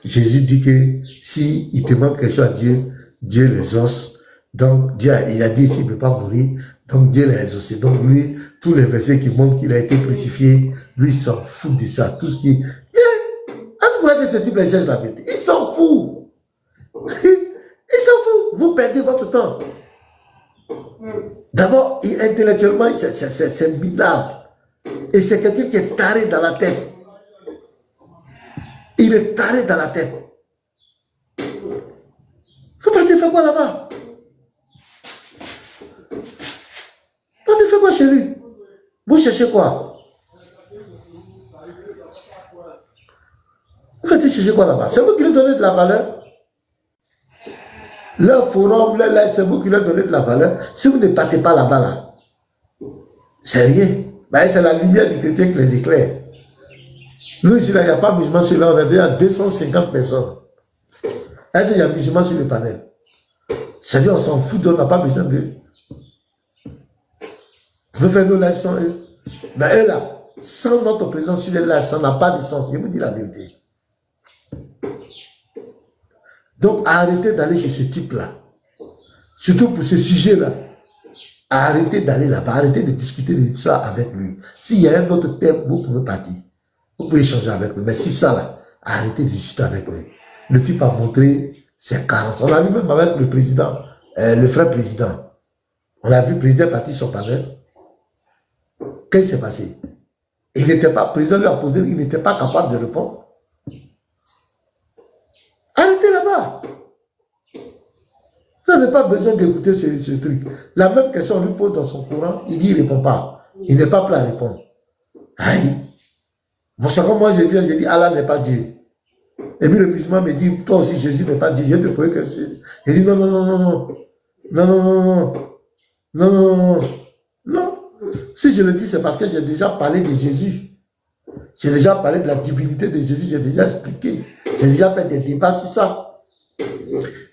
Speaker 1: Jésus dit que si il demande quelque chose à Dieu, Dieu les ose. Donc, Dieu, il a dit s'il ne peut pas mourir, donc Dieu l'a exaucé. Donc, lui, tous les versets qui montrent qu'il a été crucifié, lui, il s'en fout de ça. Tout ce qui... Vous voyez que ce type cherche la vérité. Il s'en fout. Il s'en fout. Vous perdez votre temps. D'abord, intellectuellement, c'est minable. Et c'est quelqu'un qui est taré dans la tête. Il est taré dans la tête. Vous partez faire quoi là-bas? Vous partez faire quoi chez lui? Vous cherchez quoi? Vous faites chercher quoi là-bas? C'est vous qui lui donnez de la valeur. Leur forum, leur live, c'est vous qui leur donnez de la valeur. Si vous ne partez pas là-bas, là, c'est rien. Ben, c'est la lumière du chrétien qui les éclaire. Nous, ici, là, il n'y a pas de musulmans sur là, on a déjà 250 personnes. Est-ce qu'il y a musulmans sur le panel? C'est-à-dire, on s'en fout, on n'a pas besoin d'eux. On peut faire nos lives sans eux. Mais eux, là, sans notre présence sur les lives, ça n'a pas de sens. Je vous dis la vérité. Donc, arrêtez d'aller chez ce type-là. Surtout pour ce sujet-là. Arrêtez d'aller là-bas. Arrêtez de discuter de ça avec lui. S'il y a un autre thème, vous pouvez partir. Vous pouvez échanger avec lui. Mais si ça, là, arrêtez de discuter avec lui. Le type a montré ses carences. On l'a vu même avec le président, le frère président. On l'a vu, le président parti sur panel. Qu'est-ce qui s'est passé? Il n'était pas, le président lui a posé, il n'était pas capable de répondre. Arrêtez là-bas. Vous n'avez pas besoin d'écouter ce truc. La même question, on lui pose dans son courant, il dit, il ne répond pas. Il n'est pas prêt à répondre. Aïe. Moi, je viens, je dis, Allah n'est pas Dieu. Et puis le musulman me dit, toi aussi, Jésus n'est pas Dieu. Je te prie que c'est... Il dit, non, non, non, non, non. Non, non, non, non. Non, non, non, non. Non. Si je le dis, c'est parce que j'ai déjà parlé de Jésus. J'ai déjà parlé de la divinité de Jésus. J'ai déjà expliqué. J'ai déjà fait des débats sur ça.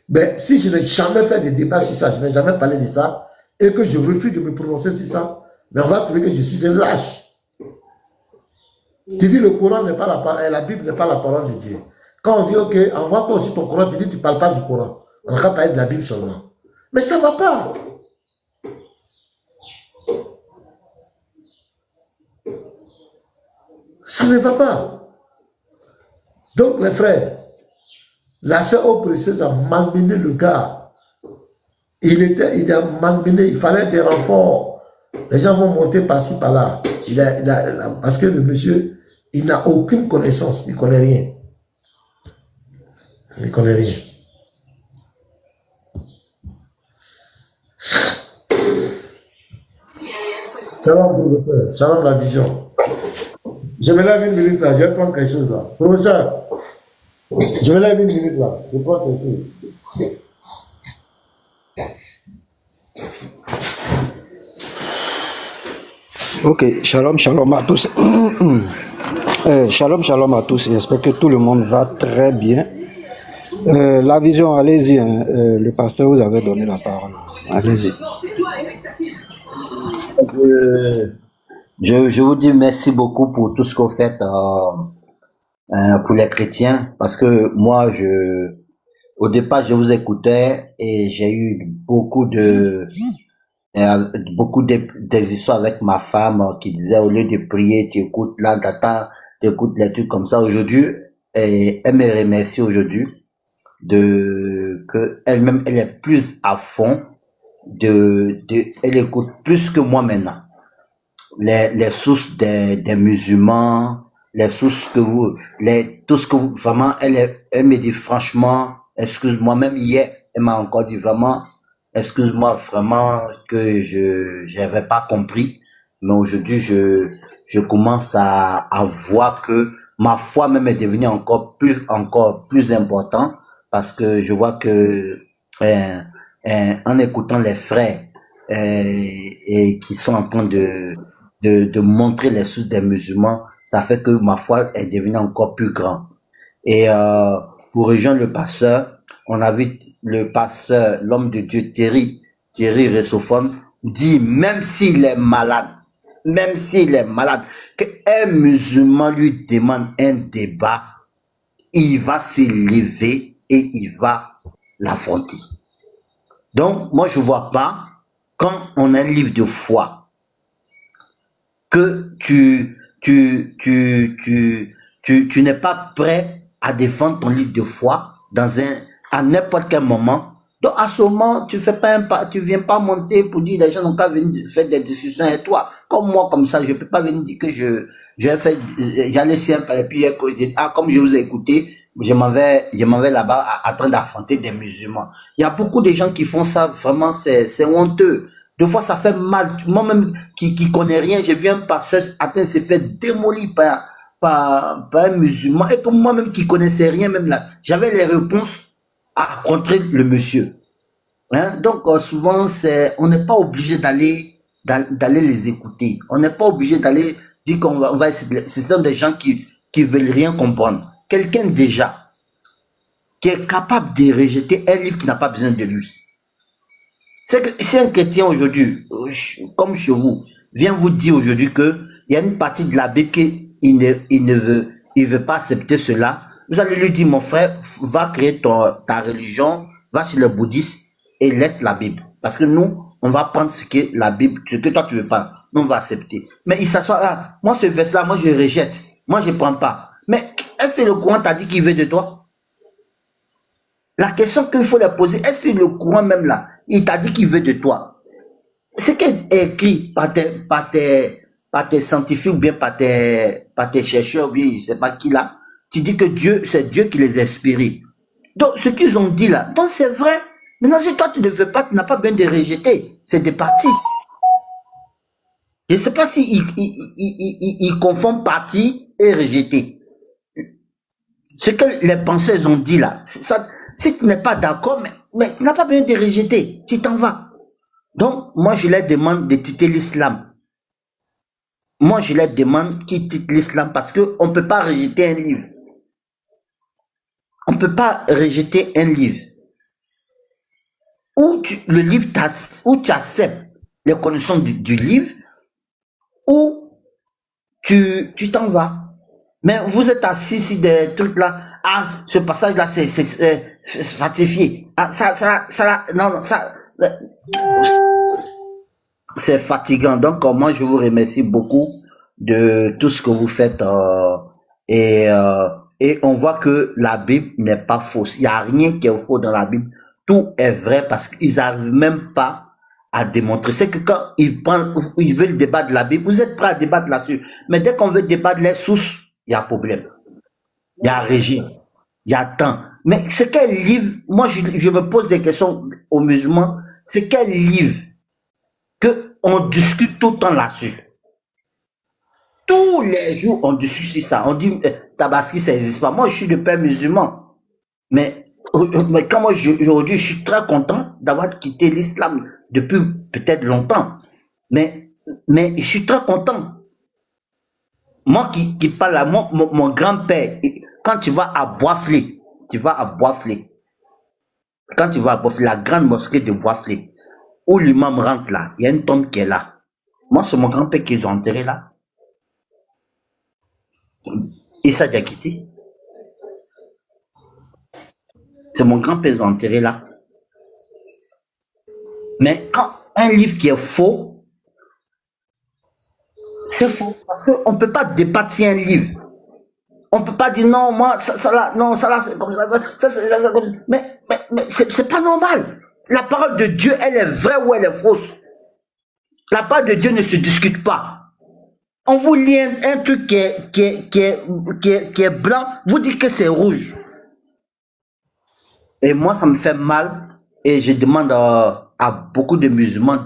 Speaker 1: Mais si je n'ai jamais fait des débats sur ça, je n'ai jamais parlé de ça, et que je refuse de me prononcer sur ça, mais on va trouver que je suis un lâche. Tu dis le Coran n'est pas la parole, la Bible n'est pas la parole de Dieu. Quand on dit, ok, envoie-toi aussi ton Coran, tu dis, tu ne parles pas du Coran. On n'a qu'à parler de la Bible seulement. Mais ça ne va pas. Ça ne va pas. Donc, les frères, la sœur eau précieuse a malmené le gars. Il a malmené, il fallait des renforts. Les gens vont monter par-ci, par-là. Parce que le monsieur, il n'a aucune connaissance, il ne connaît rien. Il ne connaît rien. Shalom, professeur. Shalom, la vision. Je me lève une minute là, je vais prendre quelque chose là. Professeur, je me lève une minute là, je prends quelque chose.
Speaker 7: Ok, shalom, shalom à tous. Shalom, shalom à tous. J'espère que tout le monde va très bien. La vision, allez-y. Le pasteur vous avait donné la parole. Allez-y.
Speaker 8: Je, je vous dis merci beaucoup pour tout ce que vous faites pour les chrétiens, parce que moi, au départ, je vous écoutais et j'ai eu des histoires avec ma femme qui disait au lieu de prier, tu écoutes là, t'attends, tu écoutes les trucs comme ça. Aujourd'hui, elle me remercie aujourd'hui que elle-même, elle est plus à fond elle écoute plus que moi maintenant. Les sources des musulmans, les sources que tout ce que vous, vraiment, elle me dit franchement, excuse-moi, même hier, elle m'a encore dit vraiment, excuse-moi vraiment que j'avais pas compris, mais aujourd'hui, je commence à voir que ma foi même est devenue encore plus important, parce que je vois que, en écoutant les frères, et qui sont en train de montrer les sources des musulmans, ça fait que ma foi est devenue encore plus grande. Et pour rejoindre le pasteur, on a vu le pasteur, l'homme de Dieu, Thierry Ressophone, dit même s'il est malade, qu'un musulman lui demande un débat, il va s'élever et il va l'affronter. Donc, moi, je vois pas, quand on a un livre de foi, que tu n'es pas prêt à défendre ton livre de foi à n'importe quel moment. Donc, à ce moment, tu viens pas monter pour dire, les gens n'ont qu'à venir faire des discussions avec toi. Comme moi, comme ça, je peux pas venir dire que j'allais si un et puis, comme je vous ai écouté, je m'en vais là-bas en train d'affronter des musulmans. Il y a beaucoup de gens qui font ça, vraiment, c'est honteux. Deux fois, ça fait mal. Moi-même, qui connais rien, j'ai vu un pasteur s'est fait démolir par un musulman. Et comme moi-même qui connaissais rien, même là, j'avais les réponses à contrer le monsieur. Hein? Donc, souvent, on n'est pas obligé d'aller les écouter. On n'est pas obligé d'aller dire qu'on va essayer. Ce sont des gens qui veulent rien comprendre. Quelqu'un déjà qui est capable de rejeter un livre qui n'a pas besoin de lui. C'est que si un chrétien aujourd'hui, comme chez vous, vient vous dire aujourd'hui que il y a une partie de la Bible qu'il ne veut pas accepter cela, vous allez lui dire, mon frère, va créer ta religion, va sur le bouddhisme et laisse la Bible. Parce que nous, on va prendre ce que la Bible, ce que toi tu veux pas, nous on va accepter. Mais il s'assoit là, moi ce verset-là, moi je rejette, moi je prends pas. Mais est-ce que le Coran t'a dit qu'il veut de toi? La question qu'il faut leur poser, est-ce que le Coran même là, il t'a dit qu'il veut de toi? Ce qui est écrit par tes scientifiques ou bien par tes chercheurs ou bien je sais pas qui là, tu dis que c'est Dieu qui les a inspirés. Donc ce qu'ils ont dit là, donc c'est vrai. Maintenant si toi tu ne veux pas, tu n'as pas besoin de rejeter, c'est des parties. Je ne sais pas si ils confondent partie et rejeter. Ce que les penseurs ont dit là, ça, si tu n'es pas d'accord, mais tu n'as pas besoin de rejeter, tu t'en vas. Donc, moi, je leur demande de titrer l'islam. Moi, je leur demande qu'ils titrent l'islam parce qu'on ne peut pas rejeter un livre. On ne peut pas rejeter un livre. Ou tu acceptes les connaissances du livre, ou tu t'en vas. Mais vous êtes assis sur des trucs là. Ah, ce passage là, c'est fatifié. Ah, non, c'est fatigant. Donc, moi, je vous remercie beaucoup de tout ce que vous faites. Et on voit que la Bible n'est pas fausse. Il n'y a rien qui est faux dans la Bible. Tout est vrai parce qu'ils n'arrivent même pas à démontrer. C'est que quand ils veulent débattre de la Bible, vous êtes prêts à débattre là-dessus. Mais dès qu'on veut débattre les sources, il y a problème. Il y a régime. Il y a temps. Mais c'est quel livre, moi je me pose des questions aux musulmans, c'est quel livre que on discute tout le temps là-dessus? Tous les jours on discute sur ça. On dit Tabaski ça n'existe pas. Moi je suis de père musulman. Mais quand moi aujourd'hui je suis très content d'avoir quitté l'islam depuis peut-être longtemps. Mais je suis très content. Moi qui parle à mon grand-père, quand tu vas à Boisflé, quand tu vas à Boisflé, la grande mosquée de Boisflé, où l'imam rentre là, il y a une tombe qui est là. Moi, c'est mon grand-père qu'ils ont enterré là. Issa Diakité. C'est mon grand-père qu'ils ont enterré là. Mais quand un livre qui est faux, c'est faux. Parce qu'on ne peut pas débattre un livre. On ne peut pas dire non, moi, ça là, non, ça là, c'est comme ça, ça comme ça. Mais c'est pas normal. La parole de Dieu, elle est vraie ou elle est fausse. La parole de Dieu ne se discute pas. On vous lit un truc qui est blanc, vous dites que c'est rouge. Et moi, ça me fait mal. Et je demande à beaucoup de musulmans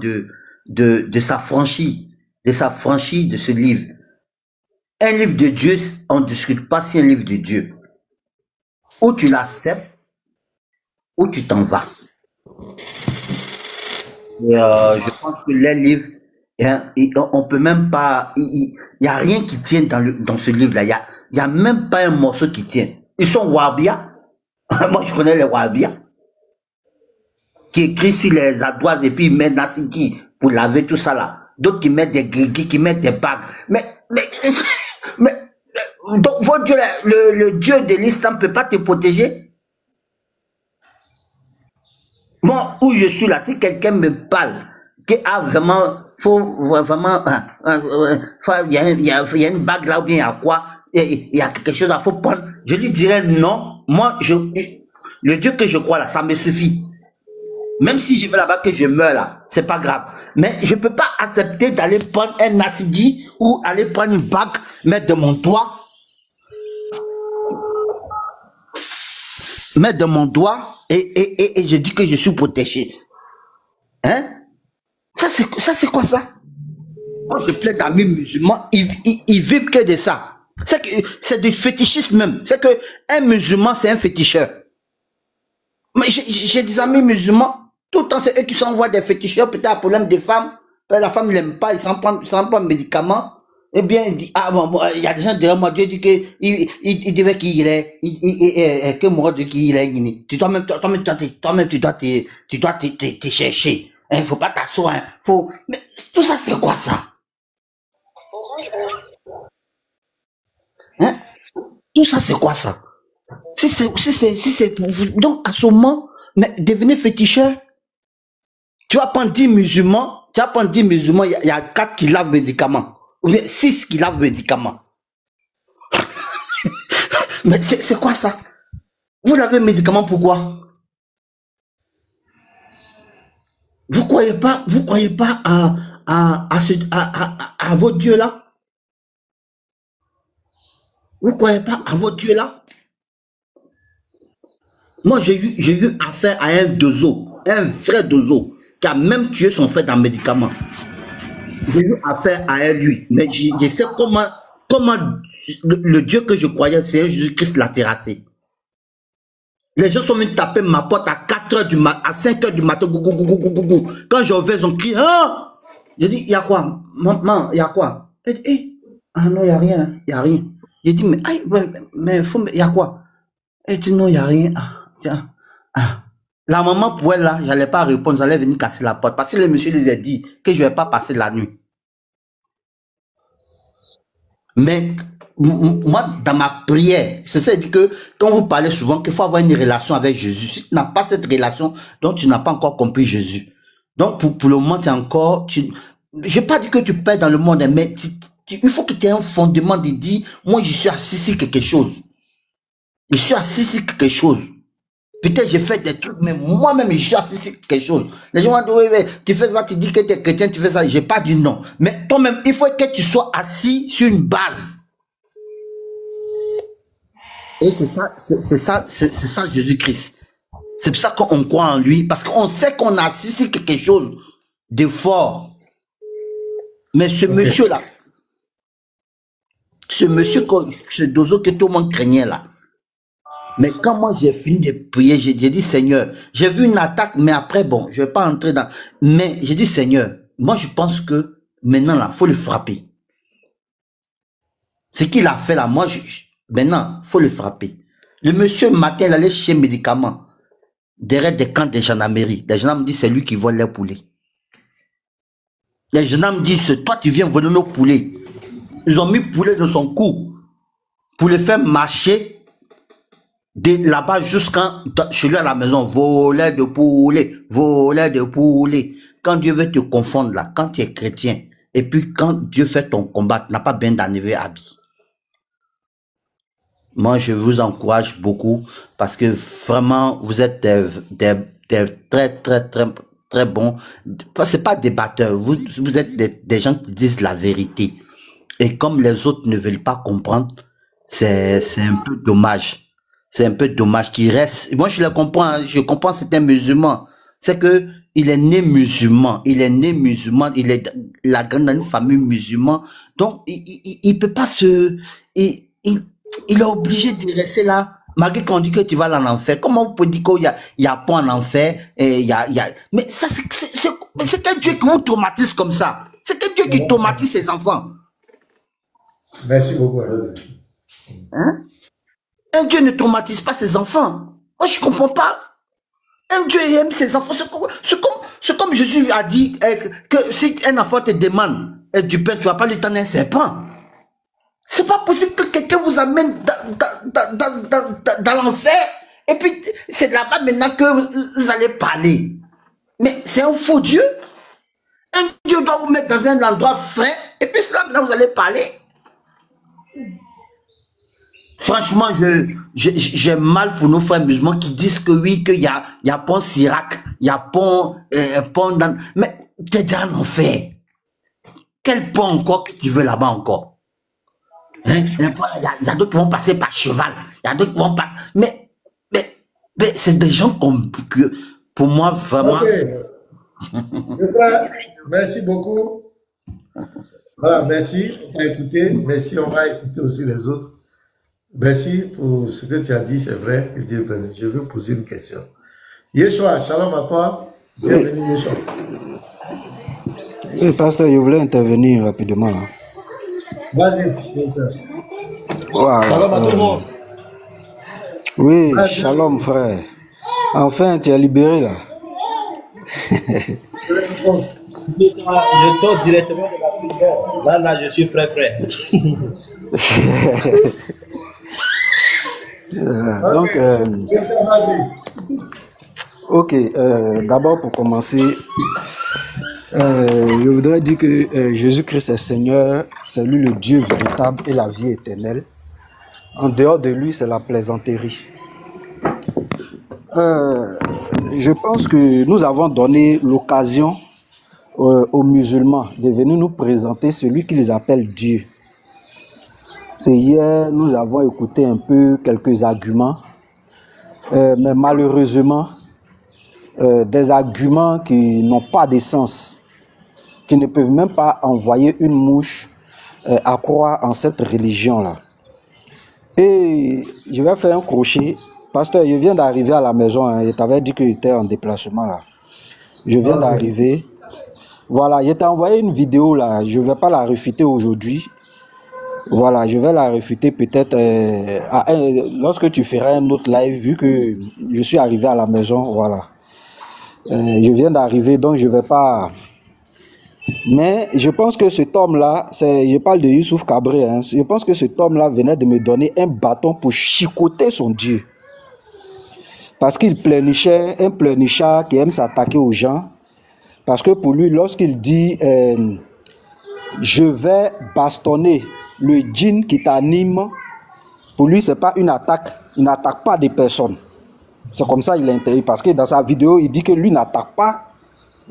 Speaker 8: de s'affranchir. De s'affranchir de ce livre. Un livre de Dieu, on ne discute pas si un livre de Dieu. Ou tu l'acceptes, ou tu t'en vas. Et je pense que les livres, hein, on peut même pas... Il n'y a rien qui tient dans ce livre-là. Il n'y a même pas un morceau qui tient. Ils sont wahhabiyas. Moi, je connais les wahhabiyas. Qui écrivent sur les ardoises et puis ils mettent Nasiki pour laver tout ça là. D'autres qui mettent des grigis, qui mettent des bagues. Mais donc, votre Dieu, le Dieu de l'islam ne peut pas te protéger. Moi, où je suis là, si quelqu'un me parle, qu'il a vraiment, faut vraiment, il y a une bague là ou bien il y a quoi, il y a quelque chose à faut prendre, je lui dirais non. Moi, le Dieu que je crois là, ça me suffit. Même si je vais là-bas que je meurs là, c'est pas grave. Mais je peux pas accepter d'aller prendre un nasigi ou aller prendre une bague, mettre de mon doigt. Mettre de mon doigt et je dis que je suis protégé. Hein? Ça c'est quoi ça? Moi je plais d'amis musulmans, ils vivent que de ça. C'est du fétichisme même. C'est que un musulman c'est un féticheur. Mais j'ai des amis musulmans, tout le temps c'est eux qui s'envoient des féticheurs, peut-être un problème des femmes, la femme ne l'aime pas, ils s'en prennent un médicament. Eh bien, il dit, ah bon, il y a des gens derrière moi, Dieu dit que il devait qu'il est, que moi de qui il est, tu dois même, tu dois te chercher. Il faut pas t'asseoir, hein, faut, mais tout ça c'est quoi ça? Hein? Tout ça c'est quoi ça? Si c'est pour vous, donc à ce moment, mais devenez féticheur. Tu vas prendre 10 musulmans, il y a 4 qui lavent médicaments. Ou bien 6 qui lavent médicaments. Mais c'est quoi ça? Vous lavez médicaments pourquoi? Vous croyez pas à votre Dieu là? Vous croyez pas à votre Dieu là? Moi j'ai eu affaire à un dozo, un vrai dozo, qui a même tué son frère dans le médicament. J'ai eu affaire à lui, mais je sais comment le Dieu que je croyais, c'est Jésus-Christ l'a terrassé. Les gens sont venus taper ma porte à 4h du matin, à 5h du matin, quand j'ai ouvert, ils ont crié, ah! J'ai dit, il y a quoi? Maman, il y a quoi? Elle dit, ah non, il n'y a rien, il n'y a rien. J'ai dit, mais il y a quoi? Elle dit, non, il n'y a rien. Ah. La maman, pour elle, là, je n'allais pas répondre, j'allais venir casser la porte. Parce que le monsieur les a dit que je ne vais pas passer la nuit. Mais, moi, dans ma prière, c'est ça, dit que, quand vous parlez souvent qu'il faut avoir une relation avec Jésus, si tu n'as pas cette relation, donc tu n'as pas encore compris Jésus. Donc, pour le moment, tu es encore, je n'ai pas dit que tu perds dans le monde, mais il faut que tu aies un fondement de dire, moi, je suis assis sur quelque chose. Je suis assis sur quelque chose. Peut-être j'ai fait des trucs, mais moi-même, je suis assis sur quelque chose. Les gens vont dire, oui, tu fais ça, tu dis que tu es chrétien, tu fais ça. J'ai pas dit non. Mais toi-même, il faut que tu sois assis sur une base. Et c'est ça Jésus-Christ. C'est pour ça qu'on croit en lui, parce qu'on sait qu'on a assis sur quelque chose de fort. Mais ce monsieur-là, ce dozo que tout le monde craignait là, mais quand moi j'ai fini de prier, j'ai dit Seigneur, j'ai vu une attaque, mais après bon, je vais pas entrer dans... Mais j'ai dit Seigneur, moi je pense que maintenant là, faut le frapper. Ce qu'il a fait là, moi, maintenant, faut le frapper. Le monsieur matin, il allait chez médicaments, derrière des camps de gendarmerie. Les gendarmes me disent c'est lui qui vole les poulets. Les gendarmes disent, toi tu viens voler nos poulets. Ils ont mis poulet dans son cou pour le faire marcher de là-bas jusqu'à chez lui à la maison. Voler de poulet, voler de poulet. Quand Dieu veut te confondre là, quand tu es chrétien, et puis quand Dieu fait ton combat, tu n'as pas bien d'enlever habit. Moi, je vous encourage beaucoup parce que vraiment, vous êtes des très bons. C'est pas des batteurs, vous êtes des gens qui disent la vérité. Et comme les autres ne veulent pas comprendre, c'est un peu dommage. C'est un peu dommage qu'il reste. Moi, je le comprends, hein, je comprends certains musulmans. C'est que il est né musulman, il est la grande dans une famille musulmane. Donc, il peut pas il est obligé de rester là. Malgré qu'on dit que tu vas aller en enfer. Comment vous pouvez dire qu'il y a pas en enfer et mais ça, c'est quel Dieu qui vous traumatise comme ça? C'est quel Dieu qui traumatise ses enfants?
Speaker 1: Merci beaucoup.
Speaker 8: Hein? Un Dieu ne traumatise pas ses enfants. Moi, je comprends pas. Un Dieu aime ses enfants. C'est comme Jésus a dit que si un enfant te demande du pain, tu vas pas lui tendre un serpent. C'est pas possible que quelqu'un vous amène dans l'enfer et puis c'est là-bas maintenant que vous allez parler. Mais c'est un faux Dieu. Un Dieu doit vous mettre dans un endroit frais et puis c'est là maintenant vous allez parler. Franchement, j'ai mal pour nos frères musulmans qui disent que oui, qu'il y a pont Sirac, il y a pont dans... Mais t'es dans l'enfer. Quel pont encore que tu veux là-bas encore? Hein? Il y a d'autres qui vont passer par cheval. Il y a d'autres qui vont passer... Mais c'est des gens que pour moi, vraiment...
Speaker 1: Okay. Frère, merci beaucoup. Voilà, merci. On va écouter. Merci, on va écouter aussi les autres. Merci pour ce que tu as dit, c'est vrai que Dieu est béni. Je veux poser une question. Yeshua, shalom à toi. Bienvenue, Yeshua.
Speaker 7: Oui, pasteur, je voulais intervenir rapidement. Là.
Speaker 1: Vas-y,
Speaker 7: voilà.
Speaker 3: Shalom à tout le monde.
Speaker 7: Oui, shalom, frère. Enfin, tu es libéré là.
Speaker 9: Je sors directement de la prison. Là, je suis frère.
Speaker 7: Donc, ok, d'abord pour commencer, je voudrais dire que Jésus-Christ est Seigneur, c'est lui le Dieu véritable et la vie éternelle. En dehors de lui, c'est la plaisanterie. Je pense que nous avons donné l'occasion aux musulmans de venir nous présenter celui qu'ils appellent Dieu. Et hier, nous avons écouté un peu quelques arguments, mais malheureusement, des arguments qui n'ont pas de sens, qui ne peuvent même pas envoyer une mouche à croire en cette religion-là. Et je vais faire un crochet. Pasteur, je viens d'arriver à la maison, hein. Je t'avais dit que j'étais en déplacement là. Je viens d'arriver. Voilà, je t'ai envoyé une vidéo là, je ne vais pas la réfuter aujourd'hui. Voilà, je vais la réfuter peut-être lorsque tu feras un autre live, vu que je suis arrivé à la maison, voilà. Je viens d'arriver, donc je ne vais pas... Mais je pense que cet homme-là, je parle de Youssouf Cabré, hein, je pense que cet homme-là venait de me donner un bâton pour chicoter son Dieu. Parce qu'il pleurnichait, un pleurnichard qui aime s'attaquer aux gens. Parce que pour lui, lorsqu'il dit je vais bastonner le djinn qui t'anime, pour lui, ce n'est pas une attaque. Il n'attaque pas des personnes. C'est comme ça qu'il est interdit. Parce que dans sa vidéo, il dit que lui n'attaque pas,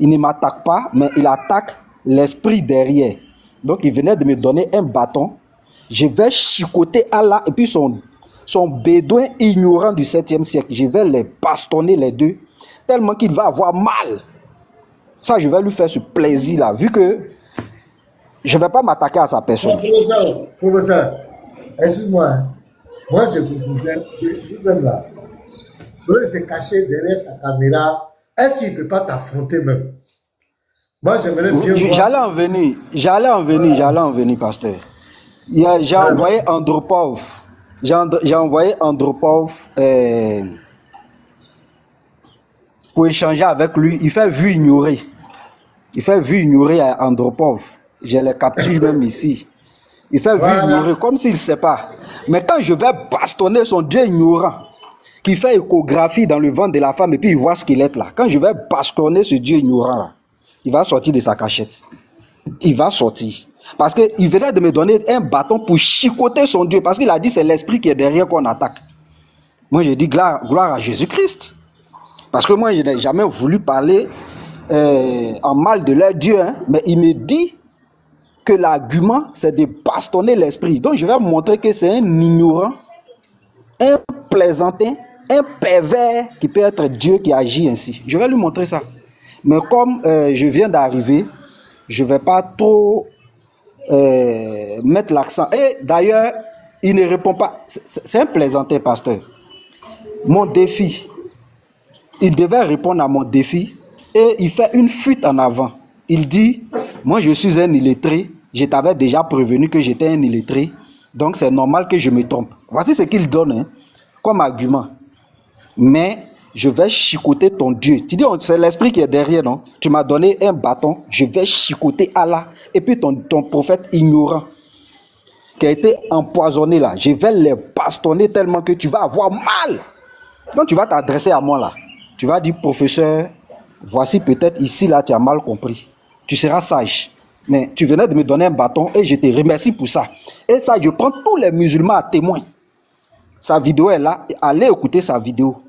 Speaker 7: il ne m'attaque pas, mais il attaque l'esprit derrière. Donc, il venait de me donner un bâton. Je vais chicoter Allah et puis son bédouin ignorant du 7e siècle. Je vais les bastonner les deux, tellement qu'il va avoir mal. Ça, je vais lui faire ce plaisir-là, vu que je ne vais pas m'attaquer à sa personne.
Speaker 1: Professeur, excuse-moi. Moi, je vous disais, même là, il s'est caché derrière sa caméra. Est-ce qu'il ne peut pas t'affronter même? Moi, j'aimerais bien voir.
Speaker 7: J'allais en venir, pasteur. J'ai envoyé Andropov. J'ai envoyé Andropov pour échanger avec lui. Il fait vue ignorée. Il fait vu ignorer à Andropov. Je les capture même ici. Il fait vu ignorer comme s'il ne sait pas. Mais quand je vais bastonner son Dieu ignorant, qui fait échographie dans le ventre de la femme et puis il voit ce qu'il est là. Quand je vais bastonner ce Dieu ignorant là, il va sortir de sa cachette. Il va sortir. Parce qu'il venait de me donner un bâton pour chicoter son Dieu. Parce qu'il a dit c'est l'esprit qui est derrière qu'on attaque. Moi je dis gloire à Jésus-Christ. Parce que moi je n'ai jamais voulu parler en mal de leur Dieu. Hein, mais il me dit que l'argument c'est de bastonner l'esprit. Donc je vais montrer que c'est un ignorant, un plaisantin, un pervers qui peut être Dieu qui agit ainsi. Je vais lui montrer ça. Mais comme je viens d'arriver, je ne vais pas trop mettre l'accent. Et d'ailleurs, il ne répond pas. C'est un plaisantin, pasteur. Mon défi, il devait répondre à mon défi et il fait une fuite en avant. Il dit, moi je suis un illettré, je t'avais déjà prévenu que j'étais un illettré, donc c'est normal que je me trompe. Voici ce qu'il donne hein, comme argument. Mais je vais chicoter ton Dieu. Tu dis, c'est l'esprit qui est derrière, non? Tu m'as donné un bâton, je vais chicoter Allah. Et puis ton prophète ignorant, qui a été empoisonné là, je vais les bastonner tellement que tu vas avoir mal. Donc tu vas t'adresser à moi là. Tu vas dire, professeur, voici peut-être ici là, tu as mal compris. Tu seras sage. Mais tu venais de me donner un bâton et je te remercie pour ça. Et ça, je prends tous les musulmans à témoin. Sa vidéo est là, allez écouter sa vidéo.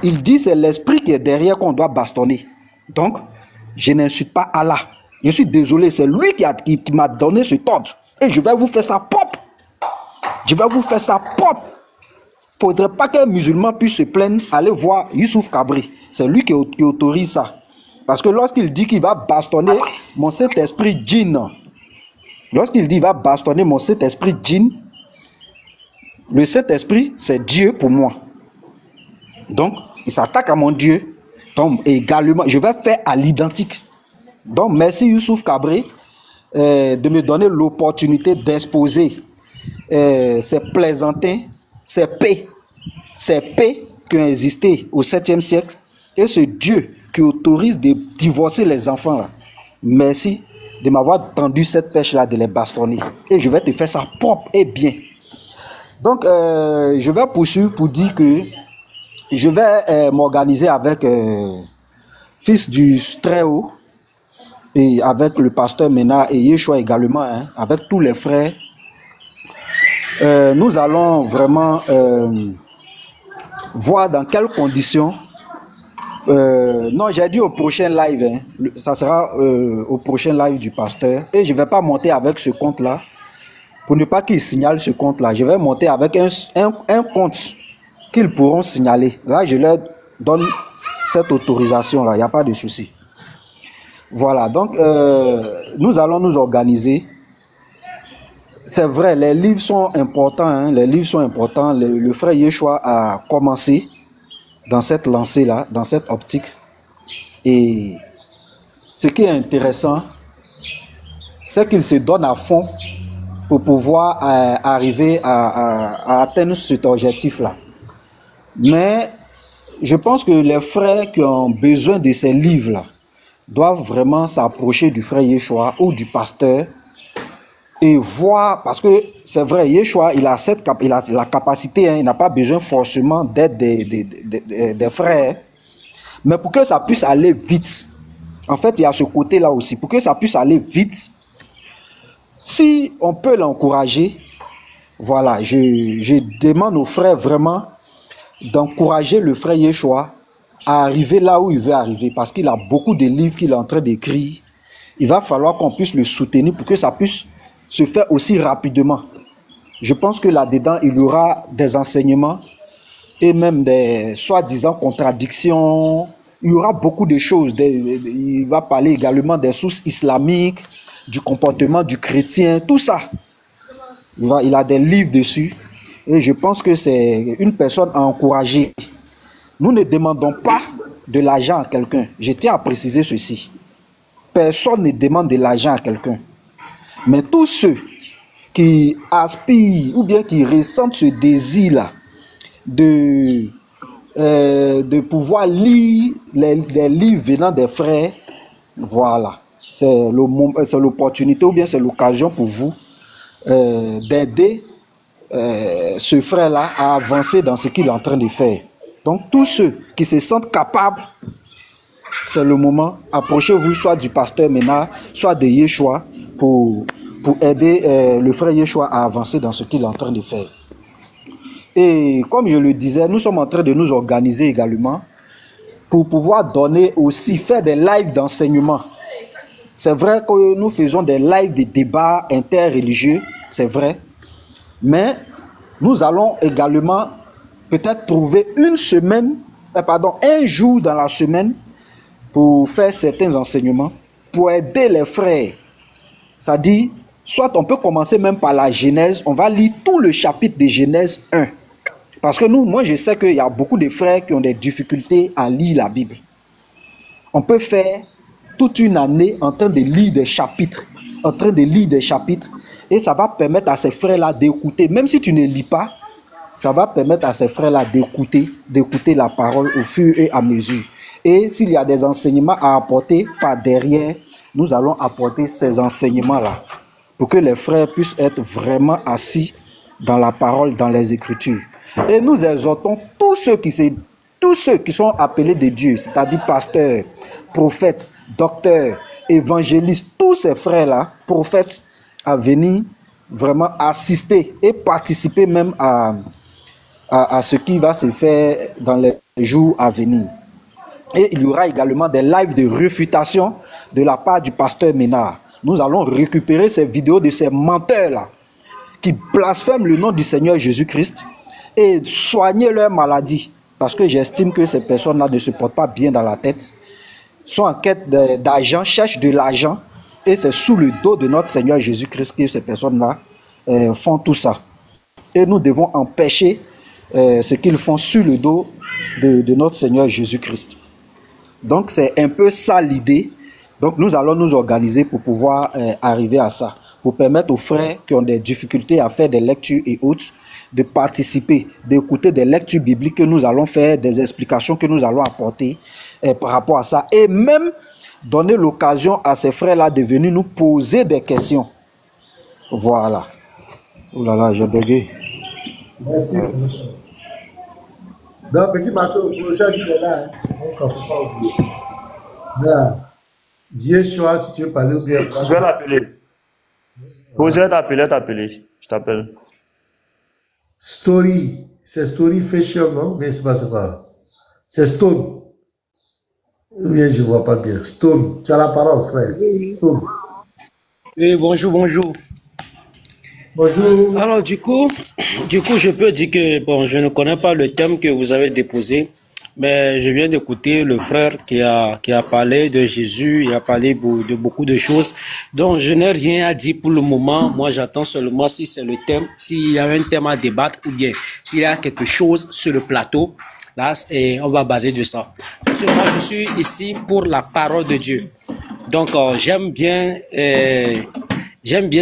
Speaker 7: Il dit c'est l'esprit qui est derrière qu'on doit bastonner. Donc, je n'insulte pas Allah. Je suis désolé, c'est lui qui m'a donné ce ordre. Et je vais vous faire ça propre. Je vais vous faire ça propre. Il ne faudrait pas qu'un musulman puisse se plaindre, aller voir Youssouf Kabri. C'est lui qui autorise ça. Parce que lorsqu'il dit qu'il va bastonner mon Saint-Esprit djinn, lorsqu'il dit qu'il va bastonner mon Saint-Esprit djinn, le Saint-Esprit, c'est Dieu pour moi. Donc, il s'attaque à mon Dieu. Donc, également, je vais faire à l'identique. Donc, merci Youssouf Kabri de me donner l'opportunité d'exposer ces plaisantins, ces paix qui ont existé au 7e siècle et ce Dieu qui autorise de divorcer les enfants là. Merci de m'avoir tendu cette pêche-là, de les bastonner. Et je vais te faire ça propre et bien. Donc, je vais poursuivre pour dire que je vais m'organiser avec Fils du Très-Haut et avec le pasteur Mena et Yeshua également, hein, avec tous les frères. Nous allons vraiment voir dans quelles conditions. Non, j'ai dit au prochain live, hein, ça sera au prochain live du pasteur. Et je ne vais pas monter avec ce compte-là. Pour ne pas qu'ils signalent ce compte-là, je vais monter avec un compte qu'ils pourront signaler. Là, je leur donne cette autorisation-là, il n'y a pas de souci. Voilà, donc nous allons nous organiser. C'est vrai, les livres sont importants, hein, les livres sont importants. Le frère Yeshua a commencé dans cette lancée-là, dans cette optique. Et ce qui est intéressant, c'est qu'il se donne à fond pour pouvoir arriver à atteindre cet objectif-là. Mais je pense que les frères qui ont besoin de ces livres-là doivent vraiment s'approcher du frère Yeshua ou du pasteur et voir, parce que c'est vrai, Yeshua, il a la capacité, hein, il n'a pas besoin forcément d'aide des frères, mais pour que ça puisse aller vite, en fait, il y a ce côté-là aussi, pour que ça puisse aller vite, si on peut l'encourager, voilà, je demande aux frères vraiment d'encourager le frère Yeshua à arriver là où il veut arriver, parce qu'il a beaucoup de livres qu'il est en train d'écrire. Il va falloir qu'on puisse le soutenir pour que ça puisse se faire aussi rapidement. Je pense que là-dedans, il y aura des enseignements et même des soi-disant contradictions. Il y aura beaucoup de choses. Il va parler également des sources islamiques, du comportement du chrétien, tout ça. Il a des livres dessus. Et je pense que c'est une personne à encourager. Nous ne demandons pas de l'argent à quelqu'un. Je tiens à préciser ceci. Personne ne demande de l'argent à quelqu'un. Mais tous ceux qui aspirent ou bien qui ressentent ce désir-là de pouvoir lire les livres venant des frères, voilà. c'est l'opportunité ou bien c'est l'occasion pour vous d'aider ce frère-là à avancer dans ce qu'il est en train de faire. Donc, tous ceux qui se sentent capables, c'est le moment. Approchez-vous soit du pasteur Ménard, soit de Yeshua pour aider le frère Yeshua à avancer dans ce qu'il est en train de faire. Et comme je le disais, nous sommes en train de nous organiser également pour pouvoir donner aussi, faire des lives d'enseignement. C'est vrai que nous faisons des lives de débats interreligieux, c'est vrai. Mais nous allons également peut-être trouver un jour dans la semaine pour faire certains enseignements, pour aider les frères. C'est-à-dire, soit on peut commencer même par la Genèse, on va lire tout le chapitre de Genèse 1. Parce que moi je sais qu'il y a beaucoup de frères qui ont des difficultés à lire la Bible. On peut faire toute une année en train de lire des chapitres, et ça va permettre à ces frères-là d'écouter. Même si tu ne lis pas, ça va permettre à ces frères-là d'écouter la parole au fur et à mesure. Et s'il y a des enseignements à apporter par derrière, nous allons apporter ces enseignements-là pour que les frères puissent être vraiment assis dans la parole, dans les Écritures. Et nous exhortons tous ceux qui sont appelés de Dieu, c'est-à-dire pasteurs, prophètes, docteurs, évangélistes, tous ces frères-là, prophètes, à venir vraiment assister et participer même à ce qui va se faire dans les jours à venir. Et il y aura également des lives de réfutation de la part du pasteur Ménard. Nous allons récupérer ces vidéos de ces menteurs-là qui blasphèment le nom du Seigneur Jésus-Christ et soigner leur maladie. Parce que j'estime que ces personnes-là ne se portent pas bien dans la tête, sont en quête d'argent, cherchent de l'argent, et c'est sous le dos de notre Seigneur Jésus-Christ que ces personnes-là font tout ça. Et nous devons empêcher ce qu'ils font sur le dos de notre Seigneur Jésus-Christ. Donc c'est un peu ça l'idée. Donc nous allons nous organiser pour pouvoir arriver à ça, pour permettre aux frères qui ont des difficultés à faire des lectures et autres, de participer, d'écouter des lectures bibliques que nous allons faire, des explications que nous allons apporter par rapport à ça, et même donner l'occasion à ces frères-là de venir nous poser des questions. Voilà. Oh là là, j'ai bugué.
Speaker 1: Merci. Donc, petit bateau, le prochain il est là. Donc, il ne faut pas oublier. Là, Yeshua, si tu veux parler ou bien.
Speaker 2: Je vais l'appeler. Je vais t'appeler. Je t'appelle.
Speaker 1: Story. C'est Story Fashion, non? Mais c'est pas. C'est Stone. Ou bien je ne vois pas bien. Stone. Tu as la parole, frère. Stone.
Speaker 9: Oui, bonjour.
Speaker 1: Bonjour.
Speaker 9: Alors, du coup, je peux dire que, bon, je ne connais pas le thème que vous avez déposé, mais je viens d'écouter le frère qui a parlé de Jésus, il a parlé de beaucoup de choses. Donc, je n'ai rien à dire pour le moment. Moi, j'attends seulement si c'est le thème, s'il y a un thème à débattre ou bien s'il y a quelque chose sur le plateau. Là, et on va baser de ça. Parce que moi, je suis ici pour la parole de Dieu. Donc, j'aime bien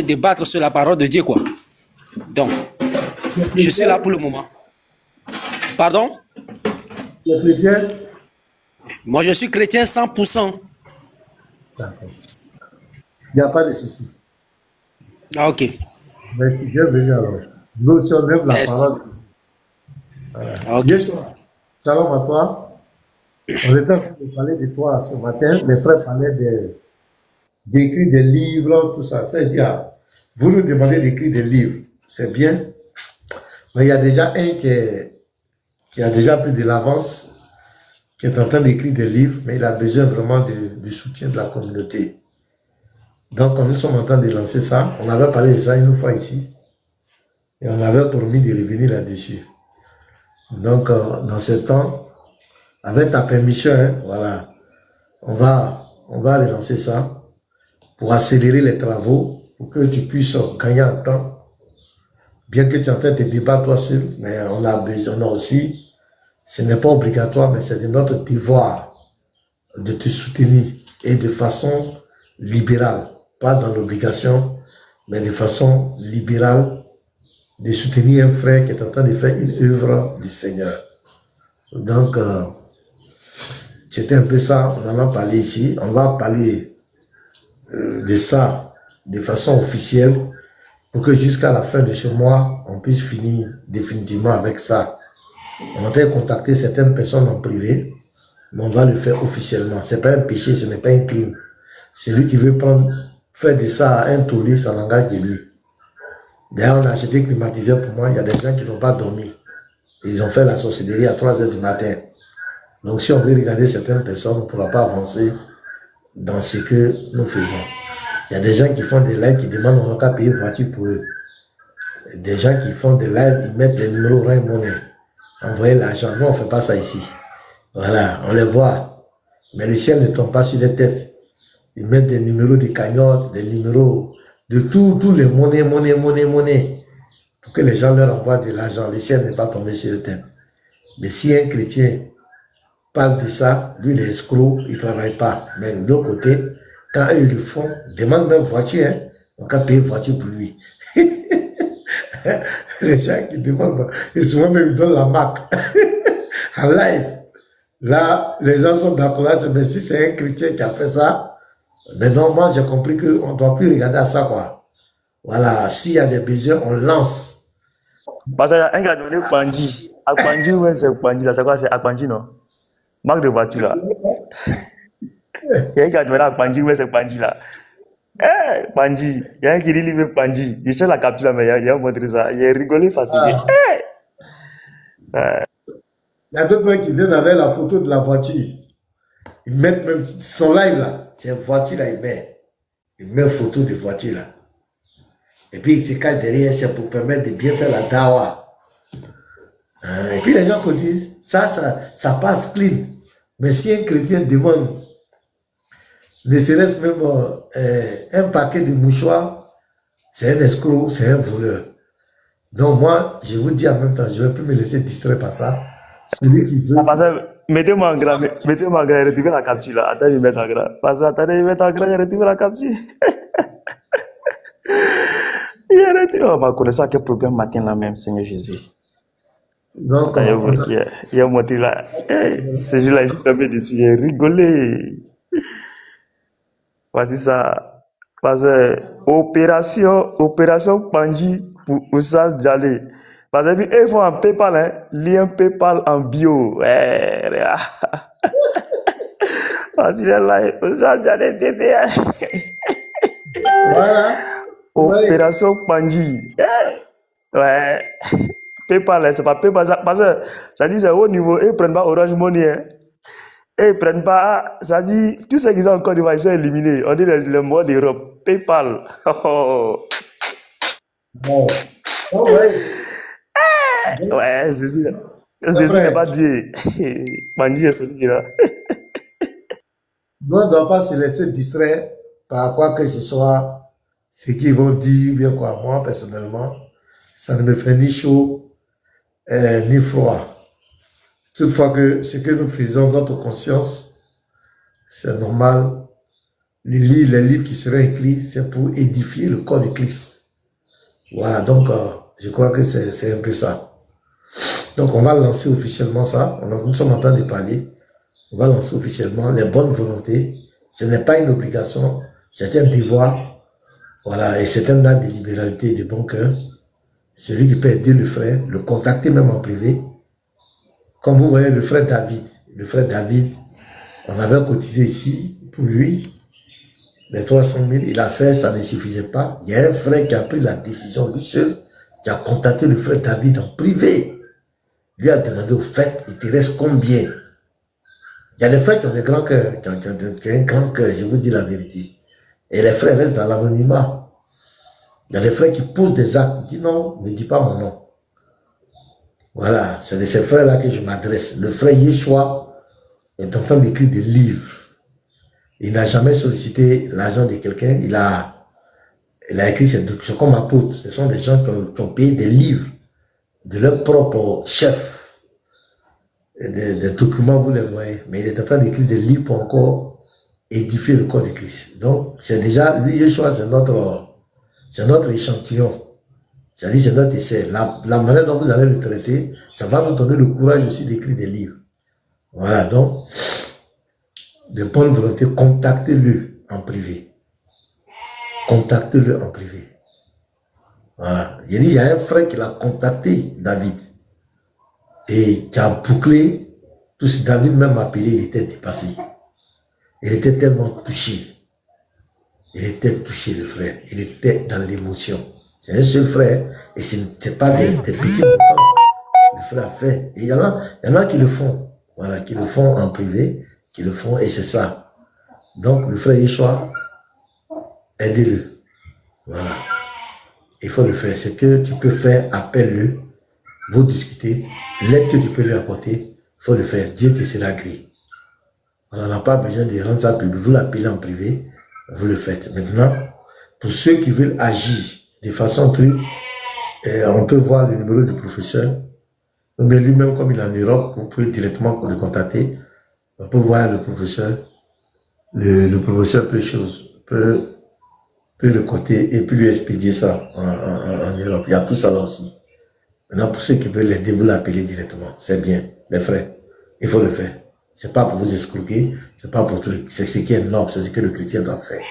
Speaker 9: débattre sur la parole de Dieu, quoi. Donc, je suis là pour le moment. Pardon?
Speaker 1: Tu es chrétien?
Speaker 9: Moi, je suis chrétien 100%.
Speaker 1: D'accord. Il n'y a pas de souci.
Speaker 9: Ah, ok.
Speaker 1: Merci. Bienvenue alors. Nous aussi, on aime la
Speaker 9: Merci.
Speaker 1: parole. Voilà.
Speaker 9: Ah, ok.
Speaker 1: Yeshua, shalom à toi. On était en train de parler de toi ce matin. Les frères parlaient d'écrire des livres, tout ça. C'est-à-dire, vous nous demandez d'écrire des livres. C'est bien. Mais il y a déjà un qui a déjà pris de l'avance, qui est en train d'écrire des livres, mais il a besoin vraiment du soutien de la communauté. Donc, quand nous sommes en train de lancer ça, on avait parlé de ça une fois ici, et on avait promis de revenir là-dessus. Donc, dans ce temps, avec ta permission, hein, voilà, on va aller lancer ça pour accélérer les travaux, pour que tu puisses gagner en temps. Bien que tu es en train de débattre toi seul, mais on a aussi, ce n'est pas obligatoire, mais c'est de notre devoir de te soutenir et de façon libérale, pas dans l'obligation, mais de façon libérale, de soutenir un frère qui est en train de faire une œuvre du Seigneur. Donc, c'était un peu ça, on en a parlé ici, on va parler de ça de façon officielle pour que jusqu'à la fin de ce mois, on puisse finir définitivement avec ça. On va contacter certaines personnes en privé, mais on va le faire officiellement. Ce n'est pas un péché, ce n'est pas un crime. Celui qui veut faire de ça un tollé, ça n'engage que lui. D'ailleurs, on a acheté climatiseur pour moi, il y a des gens qui n'ont pas dormi. Ils ont fait la sorcellerie à 3 h du matin. Donc, si on veut regarder certaines personnes, on ne pourra pas avancer dans ce que nous faisons. Il y a des gens qui font des lives qui demandent on n'a qu'à payer voiture pour eux. Des gens qui font des lives, ils mettent les numéros Ray Money. Envoyer l'argent. Nous, on ne fait pas ça ici. Voilà, on les voit. Mais le ciel ne tombe pas sur les têtes. Ils mettent des numéros de cagnotte, des numéros de tous les monnaies. Pour que les gens leur envoient de l'argent. Le ciel n'est pas tombé sur les têtes. Mais si un chrétien parle de ça, lui, il est escroc, il ne travaille pas. Mais de l'autre côté, quand eux, ils le font, demande même voiture, hein, on peut payer voiture pour lui. Les gens qui demandent, et souvent même ils donnent la marque en live. Là, les gens sont d'accord là, mais si c'est un chrétien qui a fait ça, mais non, moi j'ai compris qu'on ne doit plus regarder à ça, quoi. Voilà, s'il y a des besoins, on lance.
Speaker 2: Parce qu'il y a un gars donné Kwanji. Akwanji, ouais, c'est Kwanji, là, c'est quoi? C'est Akwanji, non? Marque de voiture, là. Il y a un gars donné Kwanji, ouais, c'est Kwanji, là. Eh, Kwanji. Il y a un qui dit, il veut Kwanji. Il cherche la capture, là, mais il a montré ça. Il est rigolé, fatigué.
Speaker 1: Il y a d'autres qui viennent avec la photo de la voiture. Ils mettent même son live, là. C'est une voiture, là, il met. Il met une photo de voiture, là. Et puis, il se cache derrière, c'est pour permettre de bien faire la dawa. Et puis, les gens qui disent, ça passe clean. Mais si un chrétien demande, ne serait-ce même un paquet de mouchoirs, c'est un escroc, c'est un voleur. Donc, moi, je vous dis en même temps, je ne vais plus me laisser distraire par ça. Celui qui veut.
Speaker 2: Mettez-moi en gras, retirez la capture, là. Attendez, je vais mettre en gras. Parce que, attendez, je vais mettre en gras, retirez la capture. Oh, ma connaissance, quel problème matin là même, Seigneur Jésus.
Speaker 1: Donc,
Speaker 2: il y a monté là. Hey, ce jour-là, je suis tombé dessus, j'ai rigolé. Voici ça. Parce que opération Kwanji pour Oussas Djalé. Parce que ils font un PayPal, hein, lien PayPal en bio. Voici là, Oussas Djalé, DD.
Speaker 1: Voilà.
Speaker 2: Opération Kwanji. Ouais. PayPal, c'est pas PayPal. Parce que ça dit c'est haut niveau. Ils ne prennent pas Orange Money. Hein. Et ils ne prennent pas. Ça dit, tous ceux qui sont en Côte d'Ivoire, ils sont éliminés. On dit le mot d'Europe. PayPal. Oh.
Speaker 1: Oh, ouais.
Speaker 2: Ouais, c'est ça. Jésus n'est pas Dieu. Kwanji est celui-là.
Speaker 1: Nous, on ne doit pas se laisser distraire par quoi que ce soit. Ce qu'ils vont dire, bien quoi, moi, personnellement, ça ne me fait ni chaud, ni froid. Toutefois que ce que nous faisons, notre conscience, c'est normal. Les livres qui seront écrits, c'est pour édifier le corps de Christ. Voilà, donc, je crois que c'est un peu ça. Donc, on va lancer officiellement ça. Nous sommes en train de parler. On va lancer officiellement les bonnes volontés. Ce n'est pas une obligation, c'est un devoir. Voilà, et c'est un acte de libéralité et de bon cœur. Celui qui peut aider le frère, le contacter même en privé. Comme vous voyez, le frère David, on avait cotisé ici pour lui, les 300 000, il a fait, ça ne suffisait pas. Il y a un frère qui a pris la décision, lui seul, qui a contacté le frère David en privé. Lui a demandé au fait, il te reste combien? Il y a des frères qui ont des grands cœurs, qui ont un grand cœur, je vous dis la vérité. Et les frères restent dans l'anonymat. Il y a des frères qui posent des actes. Ils disent non, ne dis pas mon nom. Voilà, c'est de ces frères-là que je m'adresse. Le frère Yeshua est en train d'écrire des livres. Il n'a jamais sollicité l'argent de quelqu'un. Il a écrit ses documents comme apôtre. Ce sont des gens qui ont payé des livres de leur propre chef. Des documents, vous les voyez. Mais il est en train d'écrire des livres pour encore édifier le corps de Christ. Donc, c'est déjà, lui, Yeshua, c'est notre échantillon. C'est-à-dire, c'est notre essai. La manière dont vous allez le traiter, ça va nous donner le courage aussi d'écrire des livres. Voilà, donc, de bonne volonté, contactez-le en privé. contactez-le en privé. Voilà. Il dit, il y a un frère qui l'a contacté, David, et qui a bouclé tout ce David même appelé, il était dépassé. Il était tellement touché. Il était touché, le frère. Il était dans l'émotion. C'est un seul frère, et ce n'est pas des petits montants. Le frère a fait. Et il y en a qui le font. Voilà, qui le font en privé, qui le font, et c'est ça. Donc, le frère Yeshua, aidez-le. Voilà. Il faut le faire. Ce que tu peux faire, appelle-le, vous discutez, l'aide que tu peux lui apporter, il faut le faire. Dieu te sera gré. On n'a pas besoin de rendre ça public. Vous l'appelez en privé, vous le faites. Maintenant, pour ceux qui veulent agir de façon truc, on peut voir le numéro du professeur. Mais lui-même, comme il est en Europe, vous pouvez directement le contacter. On peut voir le professeur. Le professeur peut le coter et puis lui expédier ça en Europe. Il y a tout ça là aussi. Maintenant, pour ceux qui veulent l'aider, vous l'appelez directement. C'est bien, les frères. Il faut le faire. C'est pas pour vous escroquer, c'est pas pour truc. C'est ce qui est noble, c'est ce que le chrétien doit faire.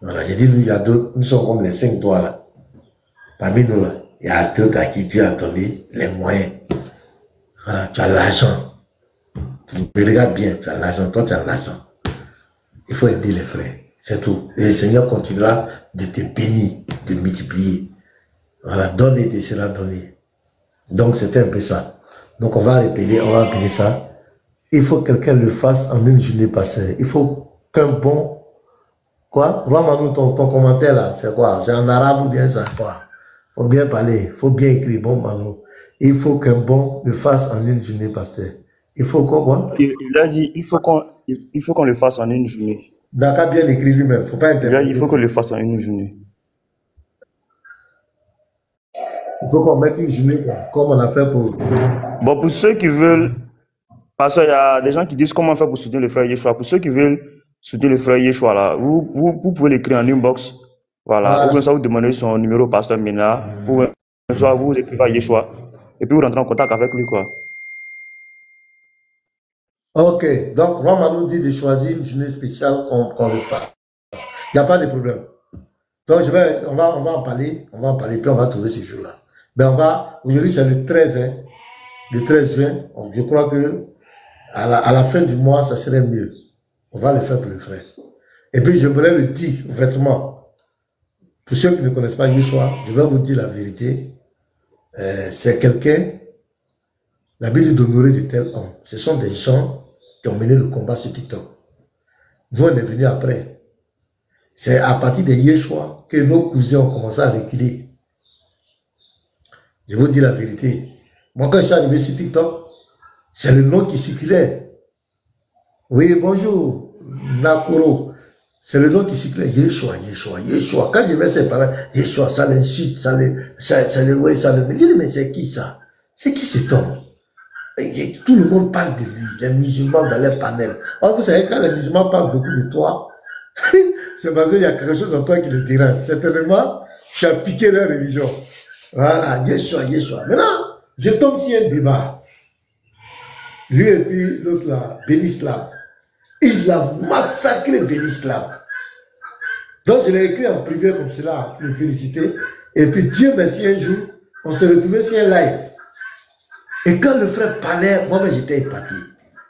Speaker 1: Voilà, j'ai dit, nous, il y a d'autres, nous sommes comme les 5 doigts là. Parmi nous là, il y a d'autres à qui Dieu a donné les moyens. Voilà, tu as l'argent. Tu me regardes bien, tu as l'argent, toi tu as l'argent. Il faut aider les frères, c'est tout. Et le Seigneur continuera de te bénir, de multiplier. Voilà, donne et te sera donné. Donc c'était un peu ça. Donc on va appeler ça. Il faut que quelqu'un le fasse en une journée passée. Il faut qu'un bon... Quoi? Vois-moi ton commentaire là, c'est quoi? C'est en arabe ou bien ça quoi? Faut bien parler, faut bien écrire, bon Manu. Il faut qu'un bon le fasse en une journée passée. Il faut quoi?
Speaker 2: Il a dit, il faut qu'on le fasse en une journée.
Speaker 1: D'accord, bien écrit lui-même, faut pas interpréter.
Speaker 2: Il faut qu'on le fasse en une journée.
Speaker 1: Il faut qu'on mette une journée comme on a fait pour...
Speaker 2: Bon, pour ceux qui veulent... Parce qu'il y a des gens qui disent comment faire pour soutenir le frère Yeshua. Pour ceux qui veulent soutenir le frère Yeshua, là, vous pouvez l'écrire en inbox. Voilà. Ou bien ça, vous demandez son numéro au pasteur Mina. Ou bien soit vous écrivez à Yeshua. Et puis vous rentrez en contact avec lui, quoi.
Speaker 1: Ok. Donc, Rama nous dit de choisir une journée spéciale qu'on le fasse. Il n'y a pas de problème. Donc, on va en parler. On va en parler, puis on va trouver ce jour-là. Ben, aujourd'hui, c'est le 13, hein, le 13 juin. Je crois que à la fin du mois, ça serait mieux. On va le faire pour le frère. Et puis, je voudrais le dire ouvertement. Pour ceux qui ne connaissent pas Yeshua, je vais vous dire la vérité. C'est quelqu'un, la Bible d'honorer de tels hommes. Ce sont des gens qui ont mené le combat sur TikTok. Nous, on est venus après. C'est à partir de Yeshua que nos cousins ont commencé à reculer. Je vous dis la vérité. Moi, quand je suis arrivé sur TikTok, c'est le nom qui circulait. Oui, bonjour, Nakoro. C'est le nom qui circulait. Yeshua, Yeshua, Yeshua. Quand je vais ces parents, Yeshua, ça l'insulte, ça le... Je dis, mais c'est qui ça? C'est qui cet homme? Et tout le monde parle de lui, les musulmans dans les panels. Or, vous savez, quand les musulmans parlent beaucoup de toi, c'est parce qu'il y a quelque chose en toi qui les dérange. Certainement, tu as piqué leur religion. Voilà, Yeshua, Yeshua. Maintenant, je tombe sur un débat. Lui et puis l'autre là, Benislam. Il a massacré Benislam. Donc je l'ai écrit en privé comme cela, pour le féliciter. Et puis Dieu merci, un jour, on s'est retrouvés sur un live. Et quand le frère parlait, moi-même j'étais épaté.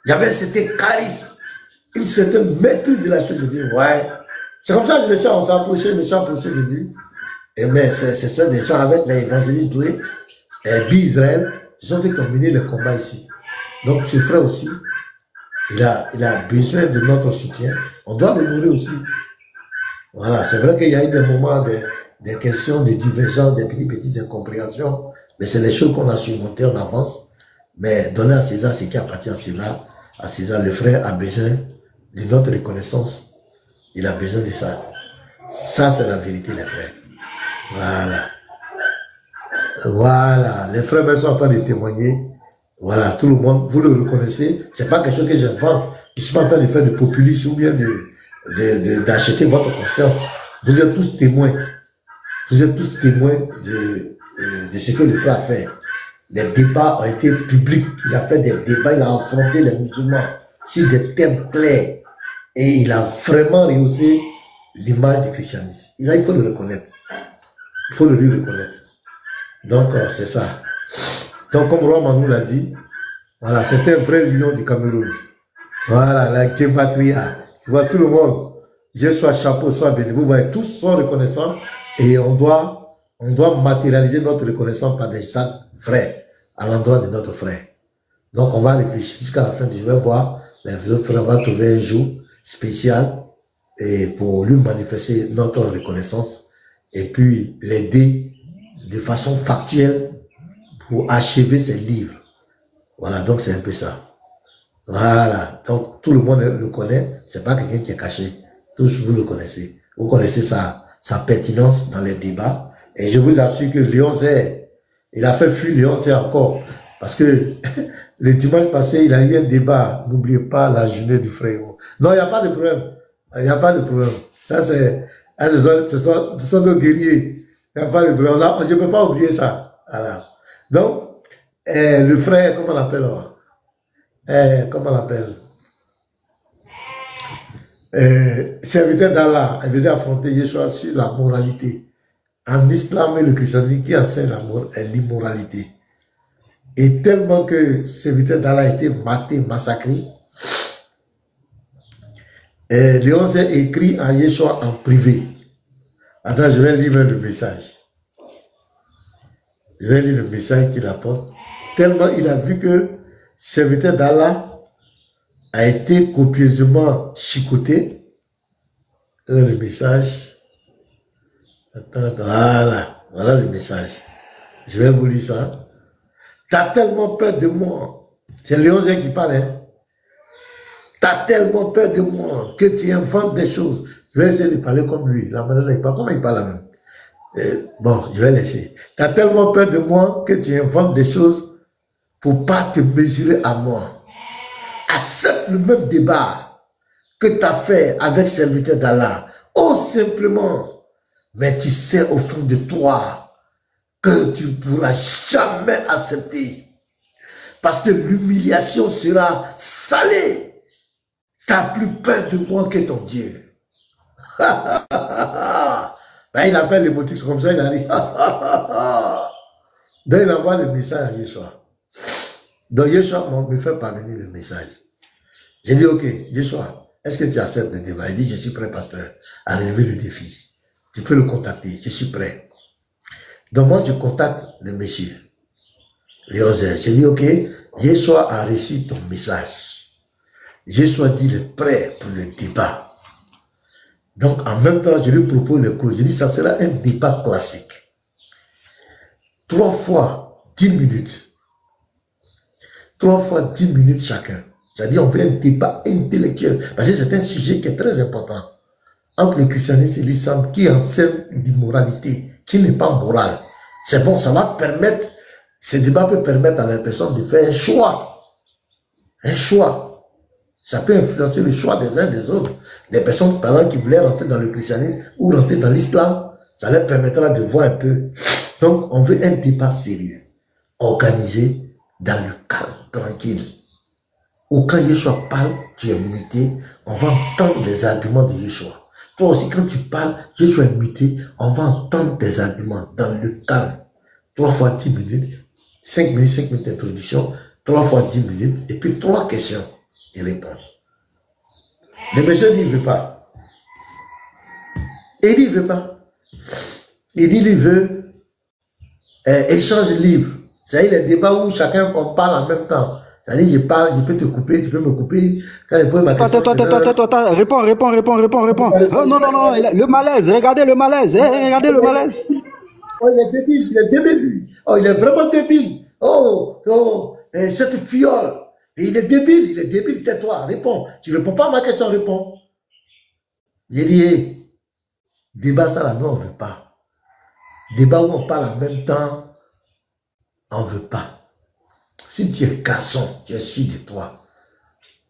Speaker 1: Il y avait cet charisme, une certaine maîtrise de la chose de Dieu. Ouais. C'est comme ça que on s'est approché de Dieu. Et mais c'est ça, des gens avec les évangélistes doués, et Israël, ce sont eux qui ont mené le combat ici. Donc ce frère aussi, il a besoin de notre soutien. On doit le nourrir aussi. Voilà, c'est vrai qu'il y a eu des moments, des questions, des divergences, des petites incompréhensions, mais c'est les choses qu'on a surmontées, on avance. Mais donner à César ce qui appartient à César, le frère a besoin de notre reconnaissance. Il a besoin de ça. Ça, c'est la vérité, les frères. Voilà. Voilà. Les frères sont en train de témoigner. Voilà, tout le monde, vous le reconnaissez. C'est pas quelque chose que j'invente. Je suis pas en train de faire de populisme ou bien d'acheter votre conscience. Vous êtes tous témoins. Vous êtes tous témoins de ce que le frère a fait. Les débats ont été publics. Il a fait des débats, il a affronté les musulmans sur des thèmes clairs. Et il a vraiment rehaussé l'image du christianisme. Il faut le reconnaître. Il faut le lui reconnaître. Donc, c'est ça. Donc, comme Roi Manu l'a dit, voilà, c'était un vrai lion du Cameroun. Voilà, la Gematria. Tu vois, tout le monde, je sois chapeau, soit béni. Vous voyez, tous sont reconnaissants et on doit matérialiser notre reconnaissance par des actes vrais à l'endroit de notre frère. Donc, on va réfléchir jusqu'à la fin du jour. Je vais voir, les autres frères vont trouver un jour spécial et pour lui manifester notre reconnaissance et puis l'aider de façon factuelle pour achever ses livres. Voilà, donc c'est un peu ça. Voilà, donc tout le monde le connaît, c'est pas quelqu'un qui est caché. Tous vous le connaissez. Vous connaissez sa pertinence dans les débats. Et je vous assure que Léon Zé, il a fait fuir Léon Zé encore. Parce que le dimanche passé, il a eu un débat. N'oubliez pas la journée du frère. Non, il n'y a pas de problème. Il n'y a pas de problème. Ça, ce sont nos guerriers. Il n'y a pas de problème. Là, je ne peux pas oublier ça. Voilà. Donc, le frère, comment on l'appelle? Comment on l'appelle? Serviteur d'Allah, il venait affronter Yeshua sur la moralité. En islam et le christianisme qui enseigne l'immoralité. Et tellement que serviteur d'Allah a été massacré, Léon s'est écrit à Yeshua en privé. Attends, je vais lire le message. Je vais lire le message qu'il apporte. Tellement il a vu que serviteur d'Allah a été copieusement chicoté. Le message. Attends, voilà le message. Je vais vous lire ça. T'as tellement peur de moi. C'est Léon Zé qui parle. Hein? T'as tellement peur de moi que tu inventes des choses. Je vais essayer de parler comme lui. La manière dont il parle, comment il parle même. Bon, je vais laisser. T'as tellement peur de moi que tu inventes des choses pour pas te mesurer à moi. Accepte le même débat que tu as fait avec serviteur d'Allah. Oh, simplement. Mais tu sais au fond de toi que tu ne pourras jamais accepter. Parce que l'humiliation sera salée. Tu n'as plus peur de moi que ton Dieu. Ben, il a fait l'émotique comme ça, il a dit. Donc il envoie le message à Yeshua. Donc Yeshua me fait parvenir le message. J'ai dit, ok, Yeshua, est-ce que tu acceptes le débat? Il dit, je suis prêt, pasteur, à relever le défi. Tu peux le contacter, je suis prêt. Donc moi, je contacte le monsieur, Léon Zé. J'ai dit, ok, Yeshua a reçu ton message. Yeshua dit, il est prêt pour le débat. Donc en même temps, je lui propose le cours. Je dis, ça sera un débat classique. 3 fois 10 minutes. 3 fois 10 minutes chacun. C'est-à-dire, on fait un débat intellectuel. Parce que c'est un sujet qui est très important. Entre le christianisme et l'islam, qui enseigne l'immoralité, qui n'est pas morale. C'est bon, ça va permettre, ce débat peut permettre à la personne de faire un choix. Un choix. Ça peut influencer le choix des uns des autres. Des personnes, par exemple, qui voulaient rentrer dans le christianisme ou rentrer dans l'islam, ça leur permettra de voir un peu. Donc, on veut un débat sérieux, organisé dans le calme, tranquille. Ou quand Yeshua parle, tu es muté, on va entendre les arguments de Yeshua. Toi aussi, quand tu parles, Yeshua est muté, on va entendre tes arguments dans le calme. 3 fois 10 minutes, 5 minutes d'introduction, 3 fois 10 minutes, et puis 3 questions et réponses. Le monsieur dit, il ne veut pas. Et il dit, il ne veut pas. Il dit, il veut échange libre. C'est-à-dire les débats où chacun on parle en même temps. C'est-à-dire, je parle, je peux te couper, tu peux me couper. Quand je pose ma question.
Speaker 7: Attends, réponds. Oh, non, le malaise, regardez le malaise, regardez le malaise.
Speaker 1: Oh, il est débile, lui. Oh, il est vraiment débile. Oh, cette fiole. Il est débile, tais-toi, réponds. Tu ne réponds pas à ma question, réponds. J'ai dit, hey, débat ça là, nous on ne veut pas. Débat où on parle en même temps, on ne veut pas. Si tu es garçon, tu es sûr de toi.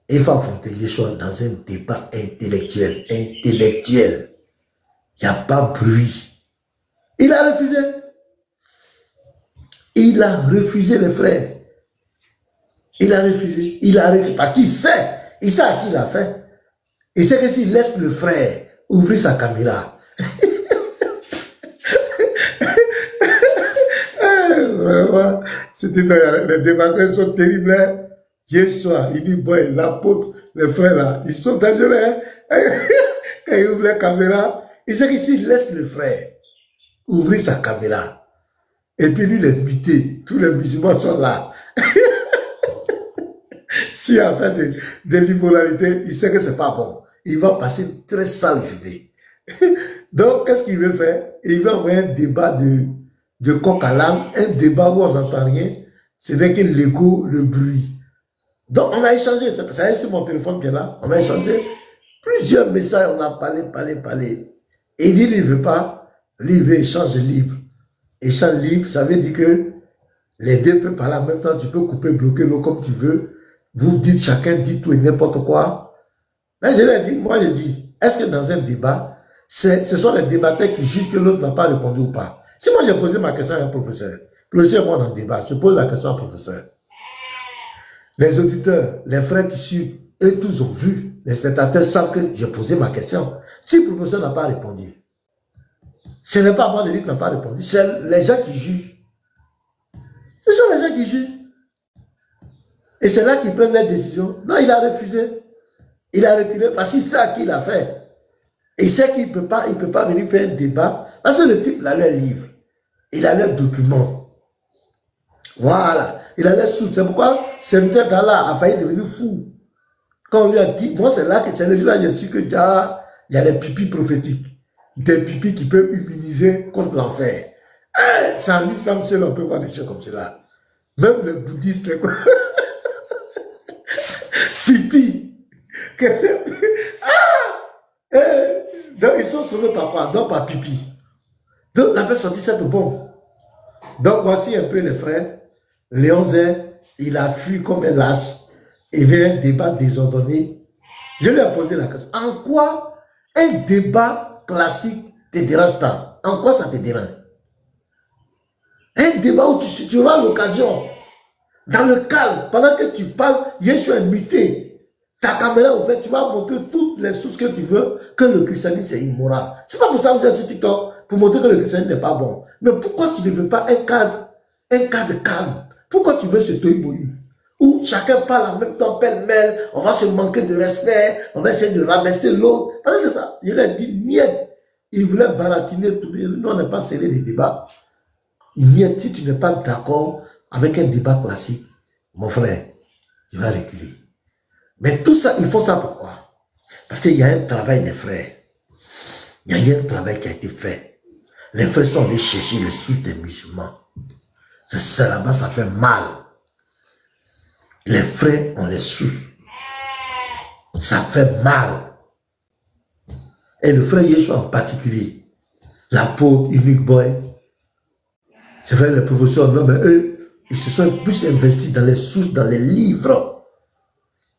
Speaker 1: Il faut affronter Yeshua dans un débat intellectuel. Il n'y a pas bruit. Il a refusé. Il a refusé les frères. Il a refusé. Parce qu'il sait à qui il a fait. Il sait que s'il laisse le frère ouvrit sa caméra. Vraiment, c'était les débatteurs sont terribles. Hein. Hier soir, il dit, boy, l'apôtre, les frères là, ils sont dangereux. Hein. Quand il ouvre la caméra, il sait qu'ici, il laisse le frère ouvrir sa caméra. Et puis lui, il est buté. Tous les musulmans sont là. S'il a fait de l'immoralité, il sait que c'est pas bon. Il va passer une très sale journée. Donc, qu'est-ce qu'il veut faire? Il veut envoyer un débat de coq à l'âne, un débat où on n'entend rien. Ce n'est que l'écho, le bruit. Donc, on a échangé. Ça y est sur mon téléphone qui est là. On a échangé plusieurs messages. On a parlé. Et il dit, il ne veut pas. Lui, il veut échange libre. Échange libre, ça veut dire que les deux peuvent parler en même temps. Tu peux couper, bloquer l'eau comme tu veux. Vous dites, chacun dit tout et n'importe quoi. Mais je l'ai dit, moi je dis, est-ce que dans un débat, ce sont les débatteurs qui jugent que l'autre n'a pas répondu ou pas? Si moi j'ai posé ma question à un professeur, plusieurs mois dans le débat, je pose la question au professeur. Les auditeurs, les frères qui suivent, eux tous ont vu, les spectateurs savent que j'ai posé ma question. Si le professeur n'a pas répondu, ce n'est pas moi de dire qu'il n'a pas répondu, c'est les gens qui jugent. Ce sont les gens qui jugent. Et c'est là qu'ils prennent les décisions. Non, il a refusé. Il a reculé parce qu'il sait à qui il a fait. Et il sait qu'il ne peut pas venir faire un débat. Parce que le type, il a leur livre. Il a leur document. Voilà. Il a leur sous. C'est pourquoi serviteur d'Allah a failli devenir fou. Quand on lui a dit, moi c'est là que c'est le jour là je suis que il y a les pipis prophétiques. Des pipis qui peuvent immuniser contre l'enfer. C'est en islam seul on peut voir des choses comme cela. Même les bouddhistes, les quoi. Pipi. Qu'est-ce que c'est? Donc ils sont sauvés par quoi? Donc par pipi. Donc la personne dit cette bombe. Donc voici un peu les frères. Léon Zé, il a fui comme un lâche. Il y avait un débat désordonné. Je lui ai posé la question. En quoi un débat classique te dérange tant? En quoi ça te dérange? Un débat où tu auras l'occasion, dans le calme, pendant que tu parles, Yeshua est muté. Ta caméra ouverte, tu vas montrer toutes les sources que tu veux, que le christianisme est immoral. C'est pas pour ça que vous êtes sur TikTok, pour montrer que le christianisme n'est pas bon. Mais pourquoi tu ne veux pas un cadre calme? Pourquoi tu veux ce toy-boy où chacun parle en même temps, pêle-mêle, on va se manquer de respect, on va essayer de rabaisser l'autre. C'est ça. Je lui ai dit, niet. Il voulait baratiner tout. Nous, on n'est pas scellé des débats. Niet, si tu n'es pas d'accord avec un débat classique, mon frère, tu vas reculer. Mais tout ça, il faut ça pourquoi? Parce qu'il y a un travail des frères. Il y a un travail qui a été fait. Les frères sont allés chercher les sources des musulmans. C'est là-bas, ça fait mal. Les frères ont les sous. Ça fait mal. Et le frère Yeshua en particulier, l'apôtre Unique Boy, c'est vrai, les professeurs, non, mais eux, ils se sont plus investis dans les sources, dans les livres.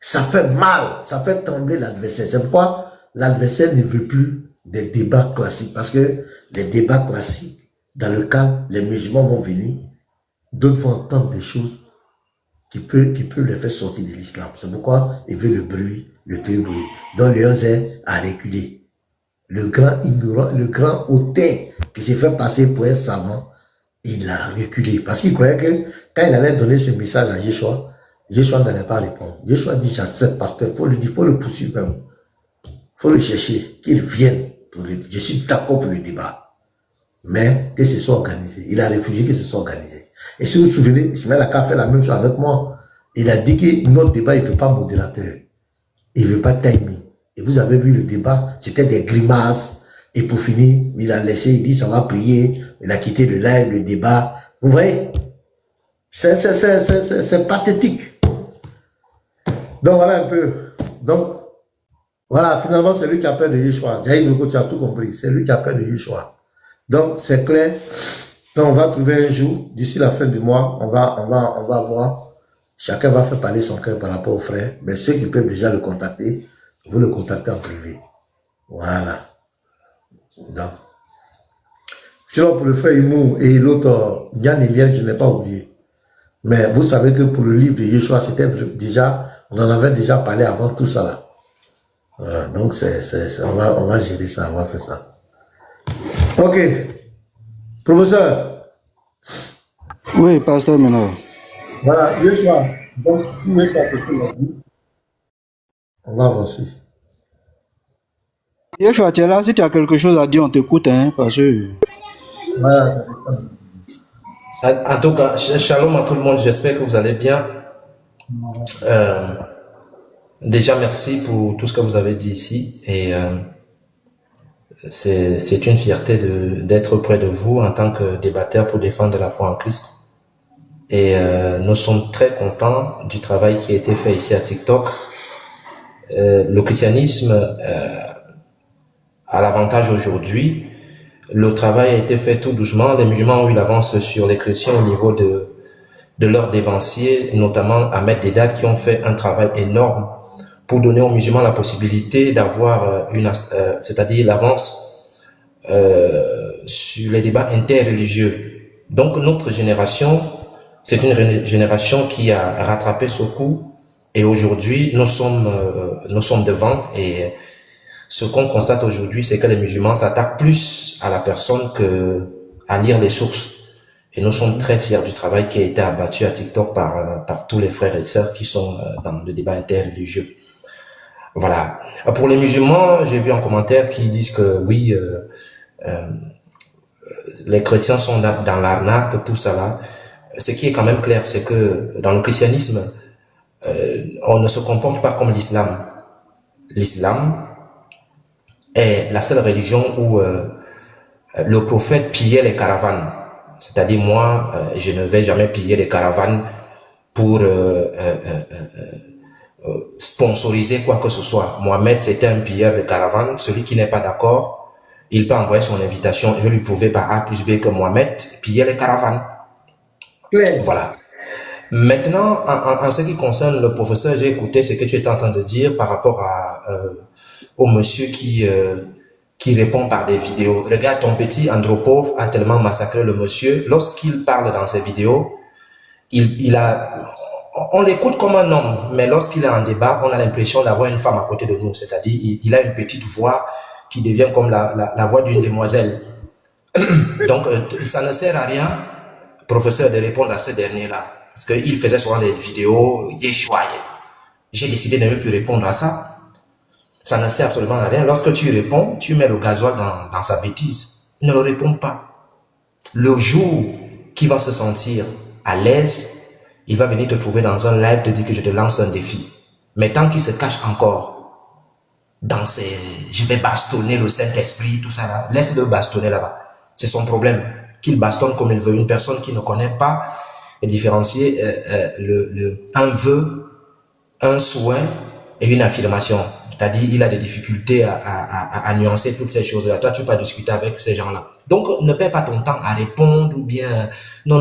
Speaker 1: Ça fait mal, ça fait trembler l'adversaire. C'est pourquoi l'adversaire ne veut plus des débats classiques. Parce que les débats classiques, dans le cas, les musulmans vont venir, d'autres vont entendre des choses qui peut les faire sortir de l'islam. C'est pourquoi il veut le bruit, le bruit. Donc Léon Zé a reculé. Le grand ignorant, le grand hautain qui s'est fait passer pour un savant, il a reculé. Parce qu'il croyait que quand il allait donner ce message à Yeshua, Yeshua n'allait pas répondre. Yeshua dit, j'accepte, pasteur, il faut le dire, il faut le poursuivre même. Il faut le chercher, qu'il vienne. Je suis d'accord pour le débat. Mais que ce soit organisé. Il a refusé que ce soit organisé. Et si vous vous souvenez, Ismaël Aka a fait la même chose avec moi. Il a dit que notre débat, il ne veut pas modérateur. Il ne veut pas timing. Et vous avez vu le débat, c'était des grimaces. Et pour finir, il a laissé, il dit ça va prier. Il a quitté le live, le débat. Vous voyez? C'est pathétique. Donc voilà un peu. Donc, voilà, finalement, c'est lui qui a peur de Yeshua. Jaïd Loko, tu as tout compris. C'est lui qui a peur de Yeshua. Donc, c'est clair. Donc, on va trouver un jour, d'ici la fin du mois, on va voir. Chacun va faire parler son cœur par rapport aux frères. Mais ceux qui peuvent déjà le contacter, vous le contactez en privé. Voilà. Donc. Sinon, pour le frère Imou et l'autre, Yann Eliel, je n'ai pas oublié. Mais vous savez que pour le livre de Yeshua, c'était déjà, on en avait déjà parlé avant tout ça là. Voilà, donc on va gérer ça, on va faire ça. Ok. Professeur.
Speaker 7: Oui, pasteur Ménard.
Speaker 1: Voilà, Yeshua. Donc, si Yeshua te fait la vie, on va avancer.
Speaker 7: Yeshua, tu es là, si tu as quelque chose à dire, on t'écoute, hein, parce que...
Speaker 1: Voilà,
Speaker 10: En tout cas, shalom à tout le monde, j'espère que vous allez bien. Déjà, merci pour tout ce que vous avez dit ici. Et c'est une fierté d'être près de vous en tant que débatteur pour défendre la foi en Christ. Et nous sommes très contents du travail qui a été fait ici à TikTok. Le christianisme a l'avantage aujourd'hui. Le travail a été fait tout doucement. Les musulmans ont eu l'avance sur les chrétiens au niveau de leurs dévanciers, notamment Ahmed Deedat, qui ont fait un travail énorme pour donner aux musulmans la possibilité d'avoir c'est-à-dire l'avance sur les débats interreligieux. Donc notre génération, c'est une génération qui a rattrapé ce coup, et aujourd'hui nous sommes devant. Et ce qu'on constate aujourd'hui, c'est que les musulmans s'attaquent plus à la personne que à lire les sources. Et nous sommes très fiers du travail qui a été abattu à TikTok par tous les frères et sœurs qui sont dans le débat interreligieux. Voilà. Pour les musulmans, j'ai vu un commentaire qui disent que oui, les chrétiens sont dans l'arnaque, tout ça là. Ce qui est quand même clair, c'est que dans le christianisme, on ne se comporte pas comme l'islam. L'islam est la seule religion où le prophète pillait les caravanes. C'est-à-dire moi, je ne vais jamais piller les caravanes pour sponsoriser quoi que ce soit. Mohamed, c'était un pilleur de caravanes. Celui qui n'est pas d'accord, il peut envoyer son invitation. Je vais lui prouver par A plus B que Mohamed pillait les caravanes. Voilà. Maintenant, en ce qui concerne le professeur, j'ai écouté ce que tu étais en train de dire par rapport au monsieur qui répond par des vidéos. Regarde, ton petit Andropov a tellement massacré le monsieur. Lorsqu'il parle dans ses vidéos, on l'écoute comme un homme, mais lorsqu'il est en débat, on a l'impression d'avoir une femme à côté de nous. C'est-à-dire, il a une petite voix qui devient comme la voix d'une demoiselle. Donc, ça ne sert à rien, professeur, de répondre à ce dernier-là. Parce qu'il faisait souvent des vidéos, Yeshua. J'ai décidé de ne plus répondre à ça. Ça ne sert absolument à rien. Lorsque tu réponds, tu mets le gasoil dans sa bêtise. Ne le réponds pas. Le jour qu'il va se sentir à l'aise, il va venir te trouver dans un live, te dire que je te lance un défi. Mais tant qu'il se cache encore dans je vais bastonner le Saint-Esprit, tout ça là, laisse-le bastonner là-bas. C'est son problème. Qu'il bastonne comme il veut. Une personne qui ne connaît pas différencier un vœu, un souhait et une affirmation. C'est-à-dire, il a des difficultés à nuancer toutes ces choses-là. Toi, tu peux pas discuter avec ces gens-là. Donc, ne perds pas ton temps à répondre ou bien... Non,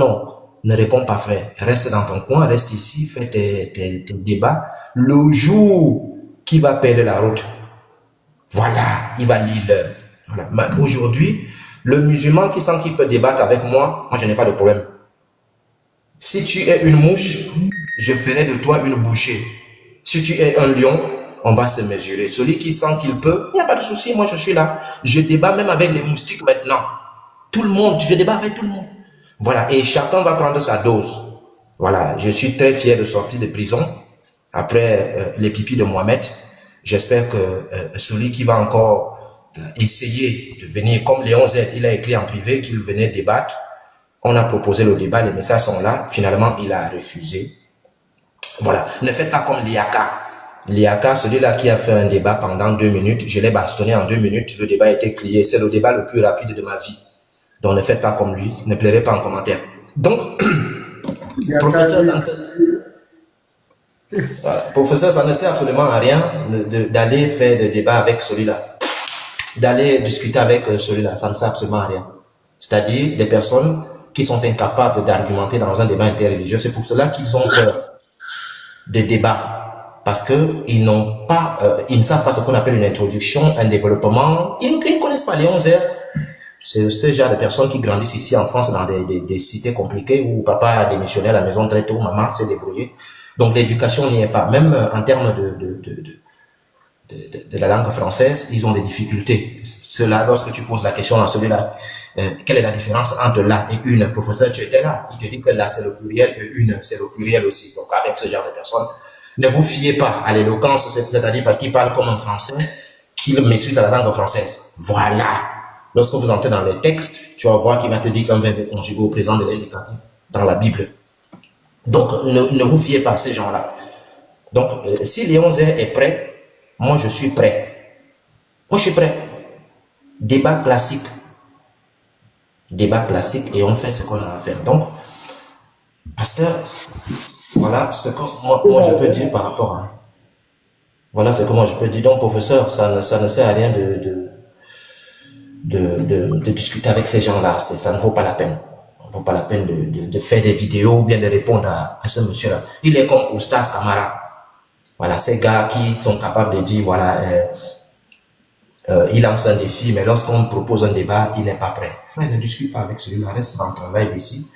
Speaker 10: ne réponds pas, frère. Reste dans ton coin, reste ici, fais tes débats. Le jour qui va perdre la route, voilà, il va lire l'heure. Voilà. Mais aujourd'hui, le musulman qui sent qu'il peut débattre avec moi, je n'ai pas de problème. Si tu es une mouche, je ferai de toi une bouchée. Si tu es un lion, on va se mesurer. Celui qui sent qu'il peut, il n'y a pas de souci, moi je suis là. Je débat même avec les moustiques maintenant. Tout le monde, je débat avec tout le monde. Voilà, et chacun va prendre sa dose. Voilà, je suis très fier de sortir de prison après les pipis de Mohamed. J'espère que celui qui va encore essayer de venir, comme Léon Z, il a écrit en privé qu'il venait débattre. On a proposé le débat, les messages sont là. Finalement, il a refusé. Voilà, ne faites pas comme Liaka. Liaka, celui-là qui a fait un débat pendant 2 minutes, je l'ai bastonné en 2 minutes, le débat a été crié. C'est le débat le plus rapide de ma vie. Donc ne faites pas comme lui, ne pleurez pas en commentaire. Donc, professeur, ça ne sert absolument à rien d'aller faire des débats avec celui-là. D'aller discuter avec celui-là, ça ne sert absolument à rien. C'est-à-dire des personnes qui sont incapables d'argumenter dans un débat interreligieux. C'est pour cela qu'ils ont peur de débat. Parce qu'ils n'ont pas, ils ne savent pas ce qu'on appelle une introduction, un développement. Ils ne connaissent pas les 11 heures. C'est ce genre de personnes qui grandissent ici en France dans des cités compliquées où papa a démissionné à la maison très tôt, maman s'est débrouillée. Donc l'éducation n'y est pas. Même en termes de la langue française, ils ont des difficultés. Cela, lorsque tu poses la question à celui-là, quelle est la différence entre la et une? Professeur, tu étais là. Il te dit que là, c'est le pluriel et une, c'est le pluriel aussi. Donc, avec ce genre de personnes, ne vous fiez pas à l'éloquence, c'est-à-dire parce qu'il parle comme un français, qu'il maîtrise la langue française. Voilà. Lorsque vous entrez dans les textes, tu vas voir qu'il va te dire qu'un verbe est conjugué au présent de l'indicatif dans la Bible. Donc, ne vous fiez pas à ces gens-là. Donc, si Léon Zé est prêt, moi, je suis prêt. Moi, je suis prêt. Débat classique. Débat classique et on fait ce qu'on a à faire. Donc, pasteur, voilà ce que moi je peux dire par rapport à... Voilà ce que moi je peux dire. Donc, professeur, ça ne sert à rien de discuter avec ces gens-là. Ça ne vaut pas la peine. Ça ne vaut pas la peine de faire des vidéos ou bien de répondre à ce monsieur-là. Il est comme Oustaz Kamara. Voilà, ces gars qui sont capables de dire, voilà, il lance un défi, mais lorsqu'on propose un débat, il n'est pas prêt. Frère, ne discute pas avec celui-là, reste dans ton live ici.